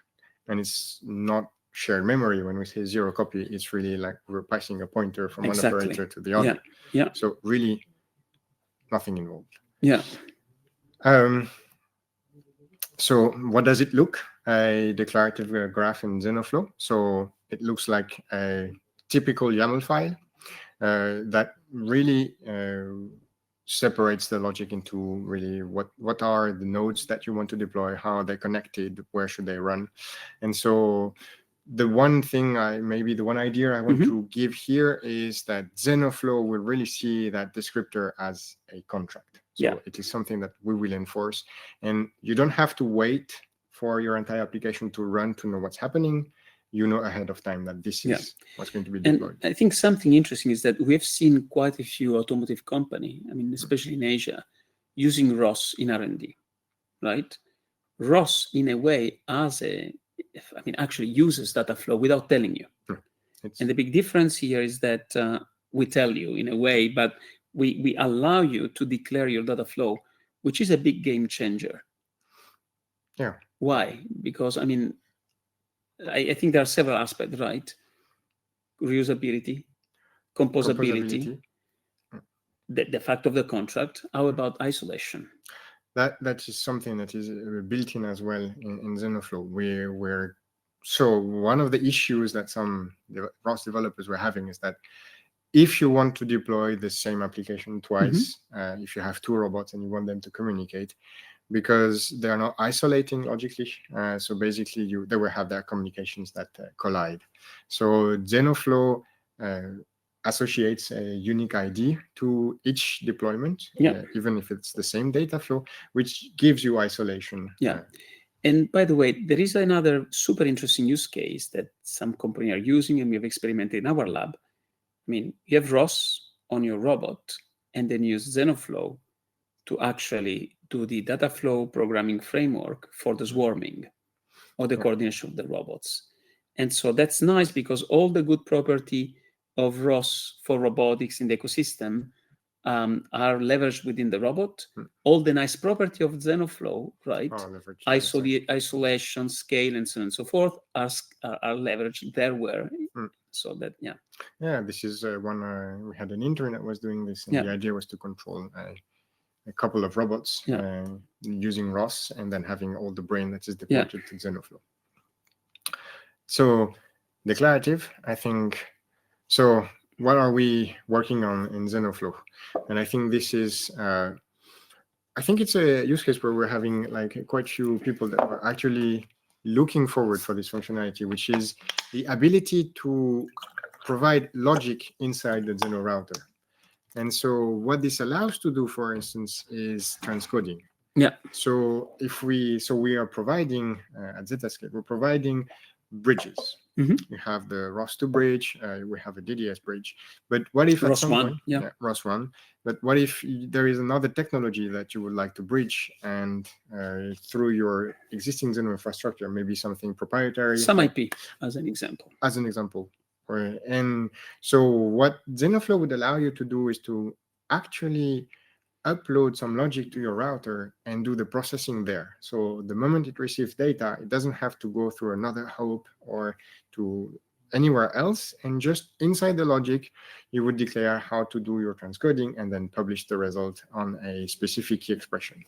And it's not shared memory. When we say zero copy, it's really like we're passing a pointer from one operator to the other. Yeah. So really nothing involved. Yeah. So what does it look? A declarative graph in Zenoh-Flow. So it looks like a typical YAML file that really separates the logic into really what are the nodes that you want to deploy, how are they connected, where should they run. And so the one thing the one idea I want to give here is that Zenoh-Flow will really see that descriptor as a contract. So it is something that we will enforce, and you don't have to wait for your entire application to run to know what's happening. You know ahead of time that this is what's going to be deployed. And I think something interesting is that we have seen quite a few automotive companies, I mean, especially in Asia, using ROS in R&D, right? ROS, in a way, actually uses data flow without telling you. And the big difference here is that we tell you in a way, but we allow you to declare your data flow, which is a big game changer. Yeah. Why? Because, I mean, I think there are several aspects, right? Reusability, composability. The fact of the contract. How about isolation? That is something that is built in as well in Zenoh-Flow. So one of the issues that some ROS developers were having is that if you want to deploy the same application twice, if you have two robots and you want them to communicate, because they are not isolating logically, so basically they will have their communications that collide. So Zenoh-Flow associates a unique ID to each deployment, even if it's the same data flow, which gives you isolation. And by the way, there is another super interesting use case that some companies are using, and we have experimented in our lab. I mean, you have ROS on your robot, and then use Zenoh-Flow to actually do the data flow programming framework for the swarming or the coordination of the robots. And so that's nice because all the good property of ROS for robotics in the ecosystem are leveraged within the robot. All the nice property of Zenoh-Flow, right? Isolation, scale, and so on and so forth are leveraged there where. So that, this is one, we had an intern that was doing this, and the idea was to control a couple of robots using ROS and then having all the brain that is deployed to Zenoh-Flow. So declarative, I think. So what are we working on in Zenoh-Flow? And I think this is, I think it's a use case where we're having like quite a few people that are actually looking forward for this functionality, which is the ability to provide logic inside the Zenoh router. And so what this allows to do, for instance, is transcoding. So we are providing at ZettaScale, we're providing bridges. We have the ROS2 bridge, we have a DDS bridge. But what if at some point, ROS1, but what if there is another technology that you would like to bridge, and through your existing Zenoh infrastructure, maybe something proprietary? Some IP, as an example. And so what Zenoh-Flow would allow you to do is to actually upload some logic to your router and do the processing there. So the moment it receives data, it doesn't have to go through another hop or to anywhere else. And just inside the logic, you would declare how to do your transcoding and then publish the result on a specific key expression.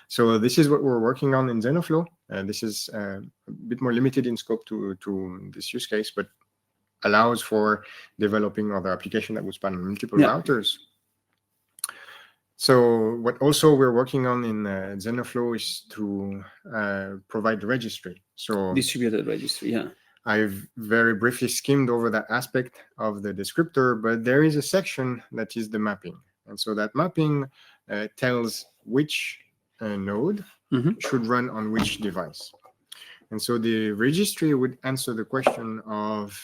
So this is what we're working on in Zenoh-Flow. This is a bit more limited in scope to this use case, but allows for developing other application that would span multiple routers. So what also we're working on in Zenoh-Flow is to provide the registry. So distributed registry, I've very briefly skimmed over that aspect of the descriptor, but there is a section that is the mapping. And so that mapping tells which node should run on which device. And so the registry would answer the question of,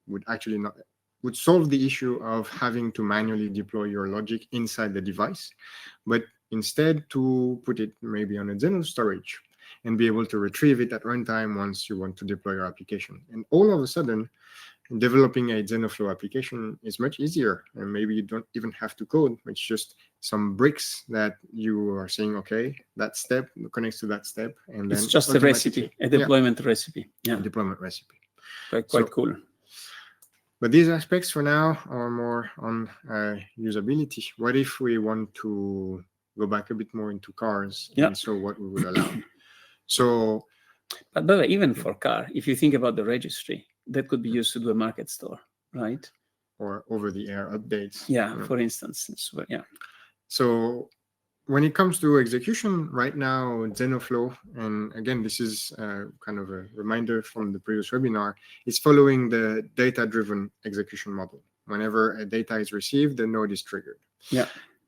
would solve the issue of having to manually deploy your logic inside the device, but instead to put it maybe on a Zenoh storage and be able to retrieve it at runtime once you want to deploy your application. And all of a sudden, developing a Zenoh-Flow application is much easier, and maybe you don't even have to code. It's just some bricks that you are saying, okay, that step connects to that step, and then it's just a recipe, a deployment recipe. Yeah, a deployment recipe. Quite cool. But these aspects for now are more on usability. What if we want to go back a bit more into cars? And so what we would allow? So, but even for car, if you think about the registry, that could be used to do a market store, right? Or over-the-air updates. Yeah, for instance. So when it comes to execution, right now, Zenoh-Flow, and again, this is kind of a reminder from the previous webinar, it's following the data-driven execution model. Whenever a data is received, the node is triggered,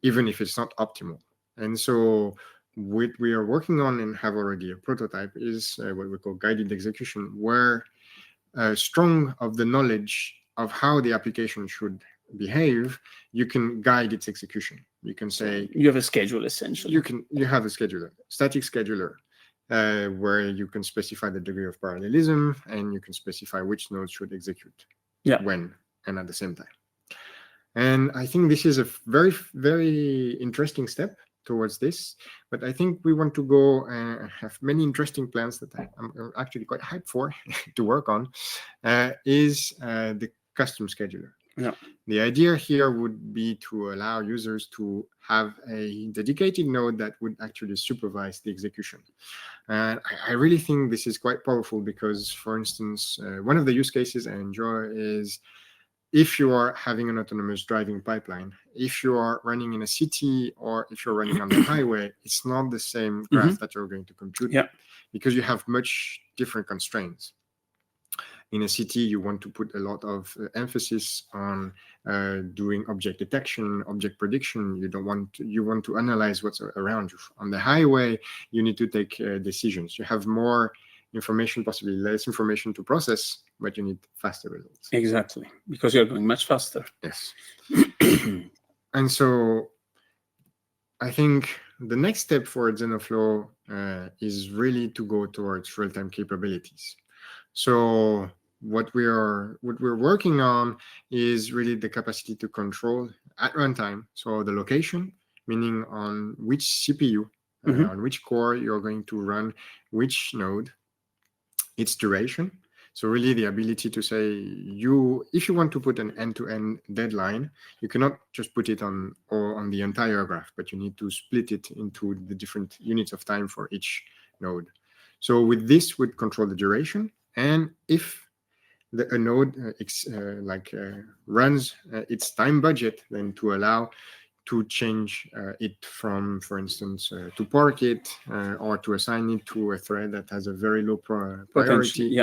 even if it's not optimal. And so what we are working on and have already a prototype is what we call guided execution, where strong of the knowledge of how the application should behave, you can guide its execution. You can say you have a schedule essentially. You have a scheduler, static scheduler, where you can specify the degree of parallelism, and you can specify which nodes should execute when and at the same time. And I think this is a very, very interesting step towards this, but I think we want to go and have many interesting plans that I'm actually quite hyped for to work on, is the custom scheduler. The idea here would be to allow users to have a dedicated node that would actually supervise the execution. And I really think this is quite powerful because, for instance, one of the use cases I enjoy is if you are having an autonomous driving pipeline, if you are running in a city or if you're running on the highway, it's not the same graph that you're going to compute because you have much different constraints. In a city, you want to put a lot of emphasis on doing object detection, object prediction. You want to analyze what's around you. On the highway, you need to take decisions. You have more information, possibly less information to process, but you need faster results. Exactly, because you're going much faster. Yes. And so I think the next step for Zenoh-Flow is really to go towards real-time capabilities. So what we're working on is really the capacity to control at runtime. So the location, meaning on which CPU, on which core you're going to run which node, its duration. So really the ability to say, if you want to put an end-to-end deadline, you cannot just put it on the entire graph, but you need to split it into the different units of time for each node. So with this, would control the duration. And if a node runs its time budget, then to allow to change it from, for instance, to park it or to assign it to a thread that has a very low priority,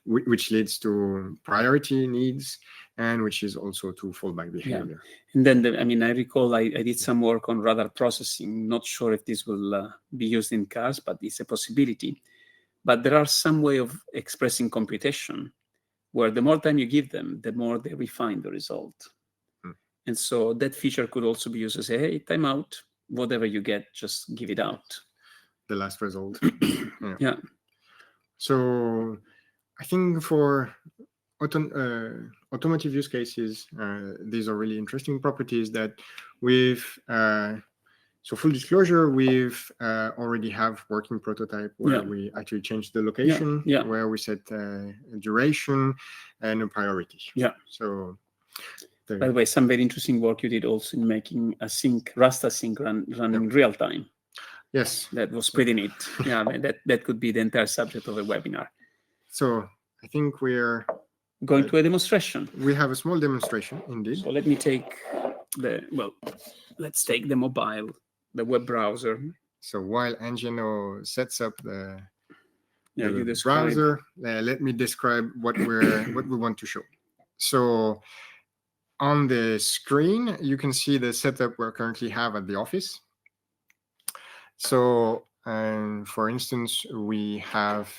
which leads to priority needs and which is also to fallback behavior. And then, I recall I did some work on radar processing. Not sure if this will be used in cars, but it's a possibility. But there are some way of expressing computation where the more time you give them, the more they refine the result. And so that feature could also be used to say, hey, time out, whatever you get, just give it out. The last result. So I think for automotive use cases, these are really interesting properties that so full disclosure, we've already have working prototype where we actually change the location, where we set a duration and a priority. So by the way, some very interesting work you did also in making a Rasta sync run in real time. Yes. That was pretty neat. That could be the entire subject of a webinar. So I think we're going to a demonstration. We have a small demonstration indeed. So let me take let's take the mobile, the web browser. So while Angelo sets up the browser, let me describe what we want to show. So on the screen, you can see the setup we currently have at the office. So, for instance, we have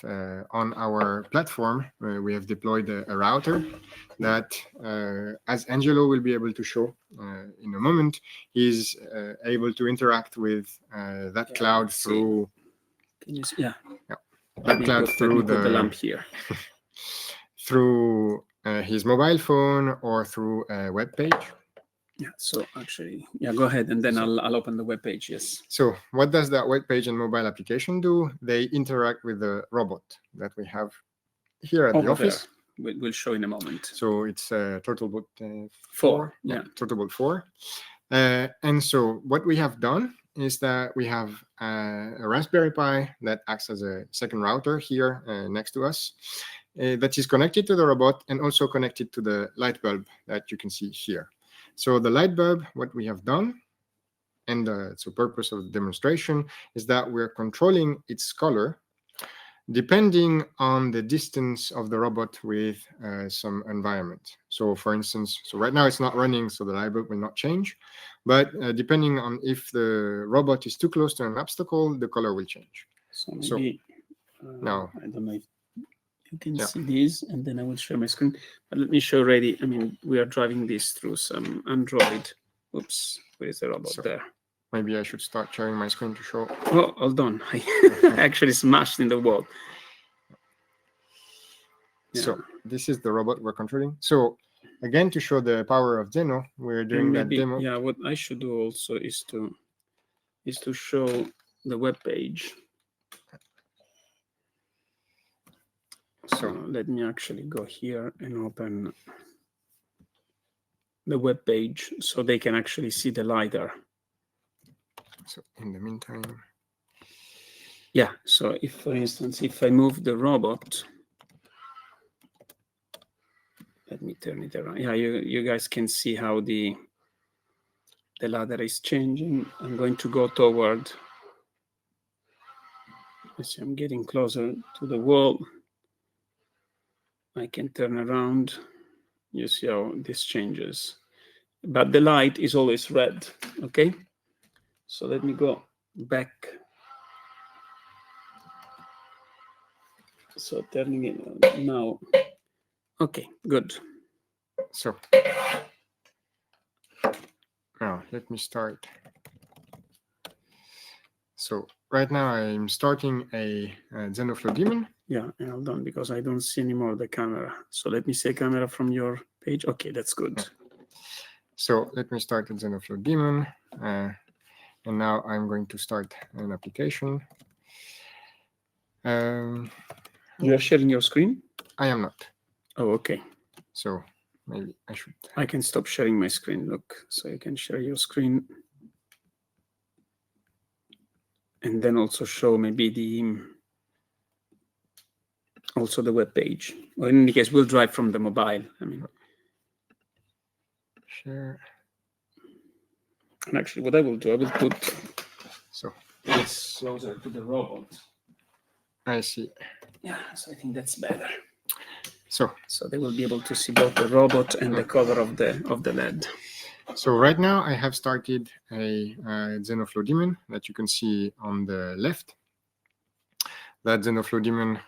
on our platform, we have deployed a router that, as Angelo will be able to show in a moment, is able to interact with that cloud through. Can you see? Yeah. That cloud through the lamp here. Through his mobile phone or through a web page. Yeah, so actually, go ahead, and then I'll open the web page, yes. So what does that web page and mobile application do? They interact with the robot that we have here at the office. We'll show in a moment. So it's Turtlebot 4. Yeah, Turtlebot 4. And so what we have done is that we have a Raspberry Pi that acts as a second router here next to us that is connected to the robot and also connected to the light bulb that you can see here. So the light bulb, what we have done, and the purpose of the demonstration, is that we're controlling its color depending on the distance of the robot with some environment. So for instance, right now it's not running, so the light bulb will not change. But depending on if the robot is too close to an obstacle, the color will change. So maybe, now, I don't know if you can see these, and then I will share my screen. But let me show already. I mean, we are driving this through some Android. Oops, where is the robot there? Maybe I should start sharing my screen to show. Oh, hold on. I actually smashed in the wall. Yeah. So this is the robot we're controlling. So again, to show the power of Zenoh, we're doing that demo. Yeah, what I should do also is to show the web page. So let me actually go here and open the web page so they can actually see the LiDAR. So in the meantime, yeah. So if, for instance, if I move the robot, let me turn it around. Yeah, you guys can see how the ladder is changing. I'm going to go toward. Let's see, I'm getting closer to the wall. I can turn around. You see how this changes, but the light is always red. Okay, so let me go back. So turning it now. Okay, good. So now let me start. So right now I'm starting a Zenoh-Flow daemon. Yeah, and hold on, because I don't see anymore the camera. So let me say camera from your page. Okay, that's good. So let me start a Zenoh-Flow daemon. And now I'm going to start an application. You are sharing your screen? I am not. Oh, okay. So maybe I should. I can stop sharing my screen. Look, so you can share your screen. And then also show maybe also the web page. Or in any case, we'll drive from the mobile. I mean, share. And actually, what I will do, I will put this closer to the robot. I see. Yeah, so I think that's better. So they will be able to see both the robot and the color of the LED. So right now I have started a Zenoh-Flow daemon that you can see on the left. That Zenoh-Flow daemon,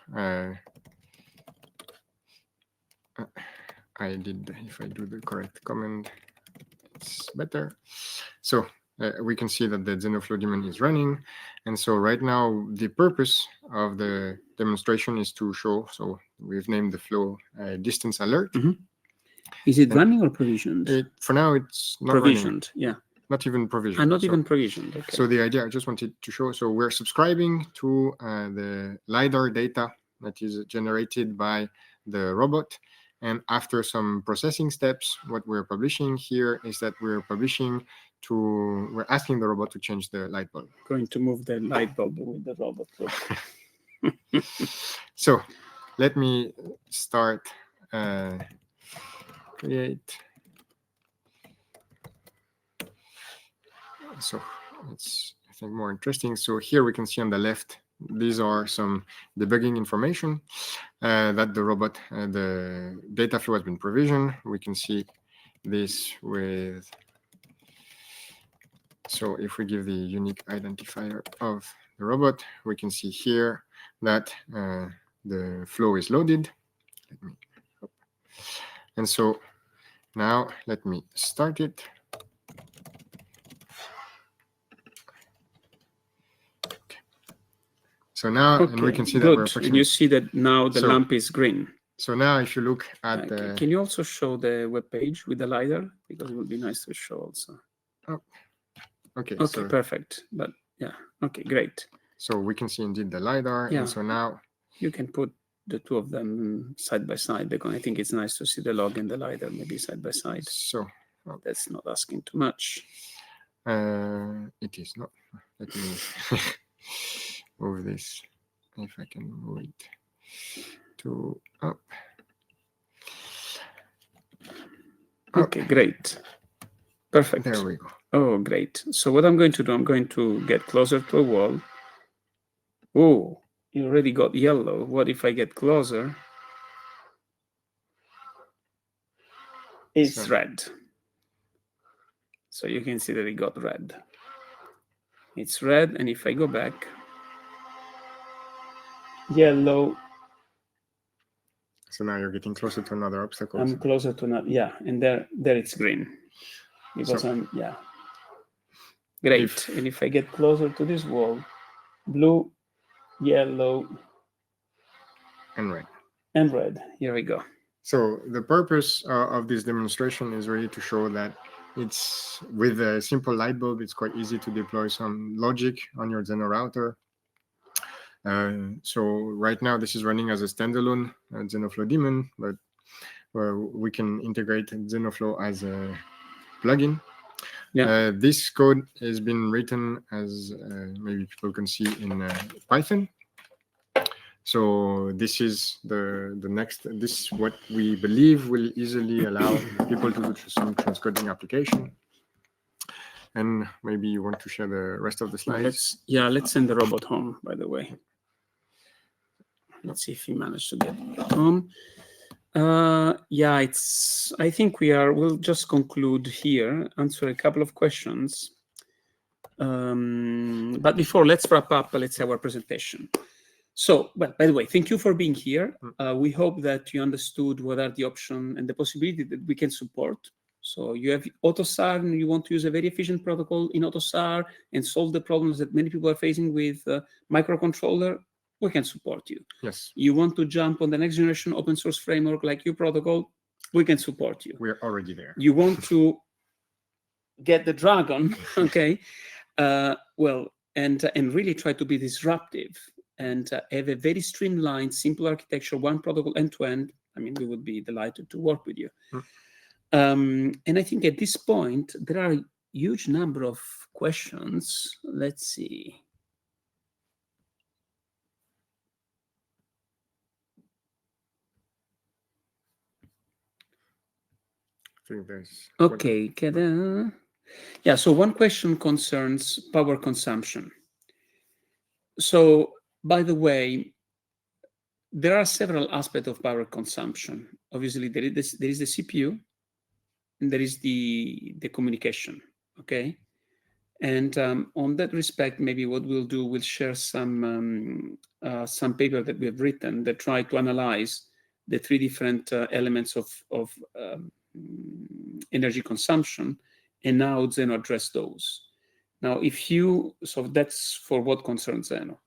I did, if I do the correct command, it's better. So we can see that the Zenoh-Flow daemon is running. And so right now the purpose of the demonstration is to show, so we've named the flow distance alert. Mm-hmm. Is it running or provisioned? For now, it's not provisioned. Running. Yeah. Not even provisioned. Not even provisioned. Okay. So the idea I just wanted to show, so we're subscribing to the LiDAR data that is generated by the robot. And after some processing steps, what we're publishing here is that we're asking the robot to change the light bulb. Going to move the light bulb with the robot. So let me start. Create. So it's, I think, more interesting. So here we can see on the left, these are some debugging information that the robot, the data flow has been provisioned. We can see this with So if we give the unique identifier of the robot, we can see here that the flow is loaded. And so now let me start it. Okay. So now, and we can see that we're and you see that now the lamp is green. So now if you look at the... Can you also show the web page with the LiDAR? Because it would be nice to show also. Oh. Okay, so perfect. But yeah, okay, great. So we can see indeed the LiDAR. Yeah. And so now you can put the two of them side by side, because I think it's nice to see the log and the LiDAR maybe side by side. So that's not asking too much. It is not. Let me move this, if I can move it to up. Okay, great. Perfect. There we go. Oh, great. So what I'm going to do, I'm going to get closer to a wall. Oh, you already got yellow. What if I get closer? It's red. So you can see that it got red. It's red, and if I go back, yellow. So now you're getting closer to another obstacle. I'm closer to another, yeah, and there it's green. Because Great. And if I get closer to this wall, blue, yellow, and red. And red. Here we go. So the purpose of this demonstration is really to show that it's with a simple light bulb, it's quite easy to deploy some logic on your Zenoh router. So right now this is running as a standalone Zenoh-Flow daemon, but we can integrate Zenoh-Flow as a plugin. Yeah. This code has been written as maybe people can see in Python. So this is the next. This is what we believe will easily allow people to do some transcoding application. And maybe you want to share the rest of the slides. Let's send the robot home. By the way, let's see if he managed to get home. I think we'll just conclude here, answer a couple of questions. But before, let's wrap up, let's say, our presentation. So, well, by the way, thank you for being here. We hope that you understood what are the options and the possibility that we can support. So you have AutoSAR and you want to use a very efficient protocol in AutoSAR and solve the problems that many people are facing with microcontroller. We can support you. Yes. You want to jump on the next generation open source framework like your protocol, we can support you. We're already there. You want to get the dragon, okay? And really try to be disruptive and have a very streamlined, simple architecture, one protocol end-to-end. I mean, we would be delighted to work with you. And I think at this point, there are a huge number of questions. Let's see. Okay. Yeah, so one question concerns power consumption. So, by the way, there are several aspects of power consumption. Obviously, there is the CPU, and there is the communication, okay? And on that respect, maybe what we'll do, we'll share some paper that we have written that try to analyze the three different elements of energy consumption, and now Zenoh address those. Now, so that's for what concerns Zenoh.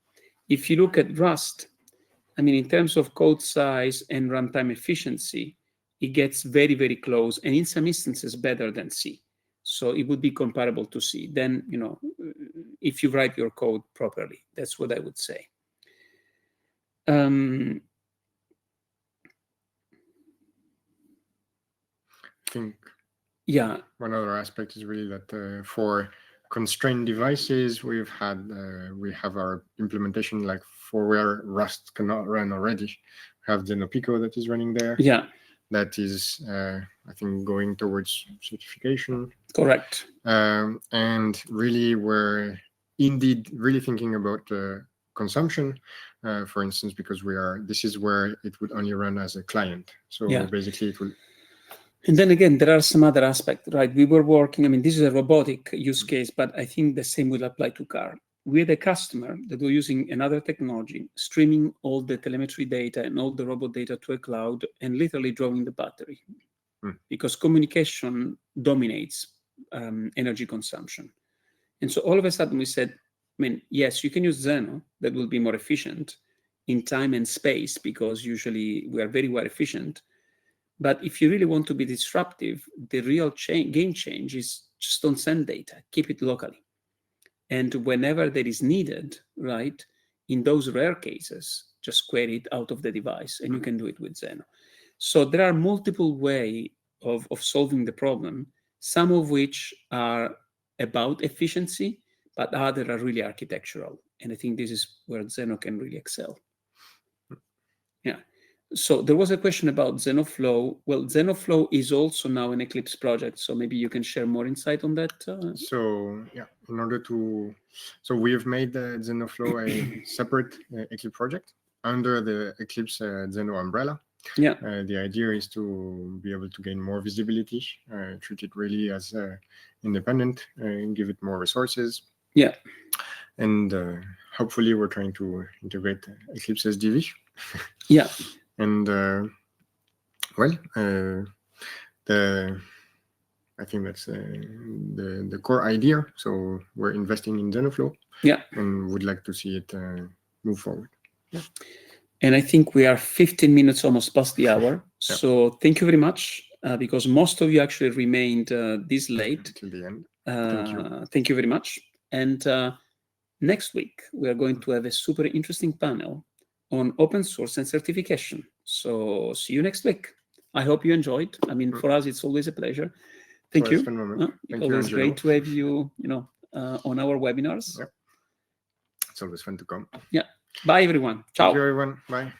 If you look at Rust, I mean, in terms of code size and runtime efficiency, it gets very, very close, and in some instances better than C. So it would be comparable to C. Then, if you write your code properly, that's what I would say. I think one other aspect is really that for constrained devices, we have our implementation like for where Rust cannot run already. We have Zenoh Pico that is running there. Yeah. That is, I think, going towards certification. Correct. And really, we're indeed really thinking about consumption, for instance, because this is where it would only run as a client. So basically, it will. And then again, there are some other aspects, right? We were working, I mean, this is a robotic use case, but I think the same will apply to car. We had a customer that was using another technology, streaming all the telemetry data and all the robot data to a cloud and literally drawing the battery because communication dominates energy consumption. And so all of a sudden we said, I mean, yes, you can use Zenoh, that will be more efficient in time and space because usually we are very well efficient. But if you really want to be disruptive, the real game change is just don't send data, keep it locally. And whenever that is needed, right, in those rare cases, just query it out of the device, and you can do it with Zenoh. So there are multiple ways of solving the problem, some of which are about efficiency, but others are really architectural. And I think this is where Zenoh can really excel. Yeah. So there was a question about Zenoh-Flow. Well, Zenoh-Flow is also now an Eclipse project, so maybe you can share more insight on that. So yeah, in order to, so we have made Zenoh-Flow a separate Eclipse project under the Eclipse Zenoh umbrella. Yeah. The idea is to be able to gain more visibility, treat it really as independent, and give it more resources. Yeah. And hopefully we're trying to integrate Eclipse SDV. Yeah. And well, I think that's the core idea. So we're investing in Zenoh-Flow. Yeah. And would like to see it move forward. Yeah. And I think we are 15 minutes almost past the hour. Yeah. So thank you very much, because most of you actually remained this late. Till the end. Thank you very much. And next week, we are going to have a super interesting panel on open source and certification. So see you next week. I hope you enjoyed. I mean, for us, it's always a pleasure. Thank you. It's always great to have you, on our webinars. Yeah. It's always fun to come. Yeah. Bye, everyone. Ciao. Thank you, everyone. Bye.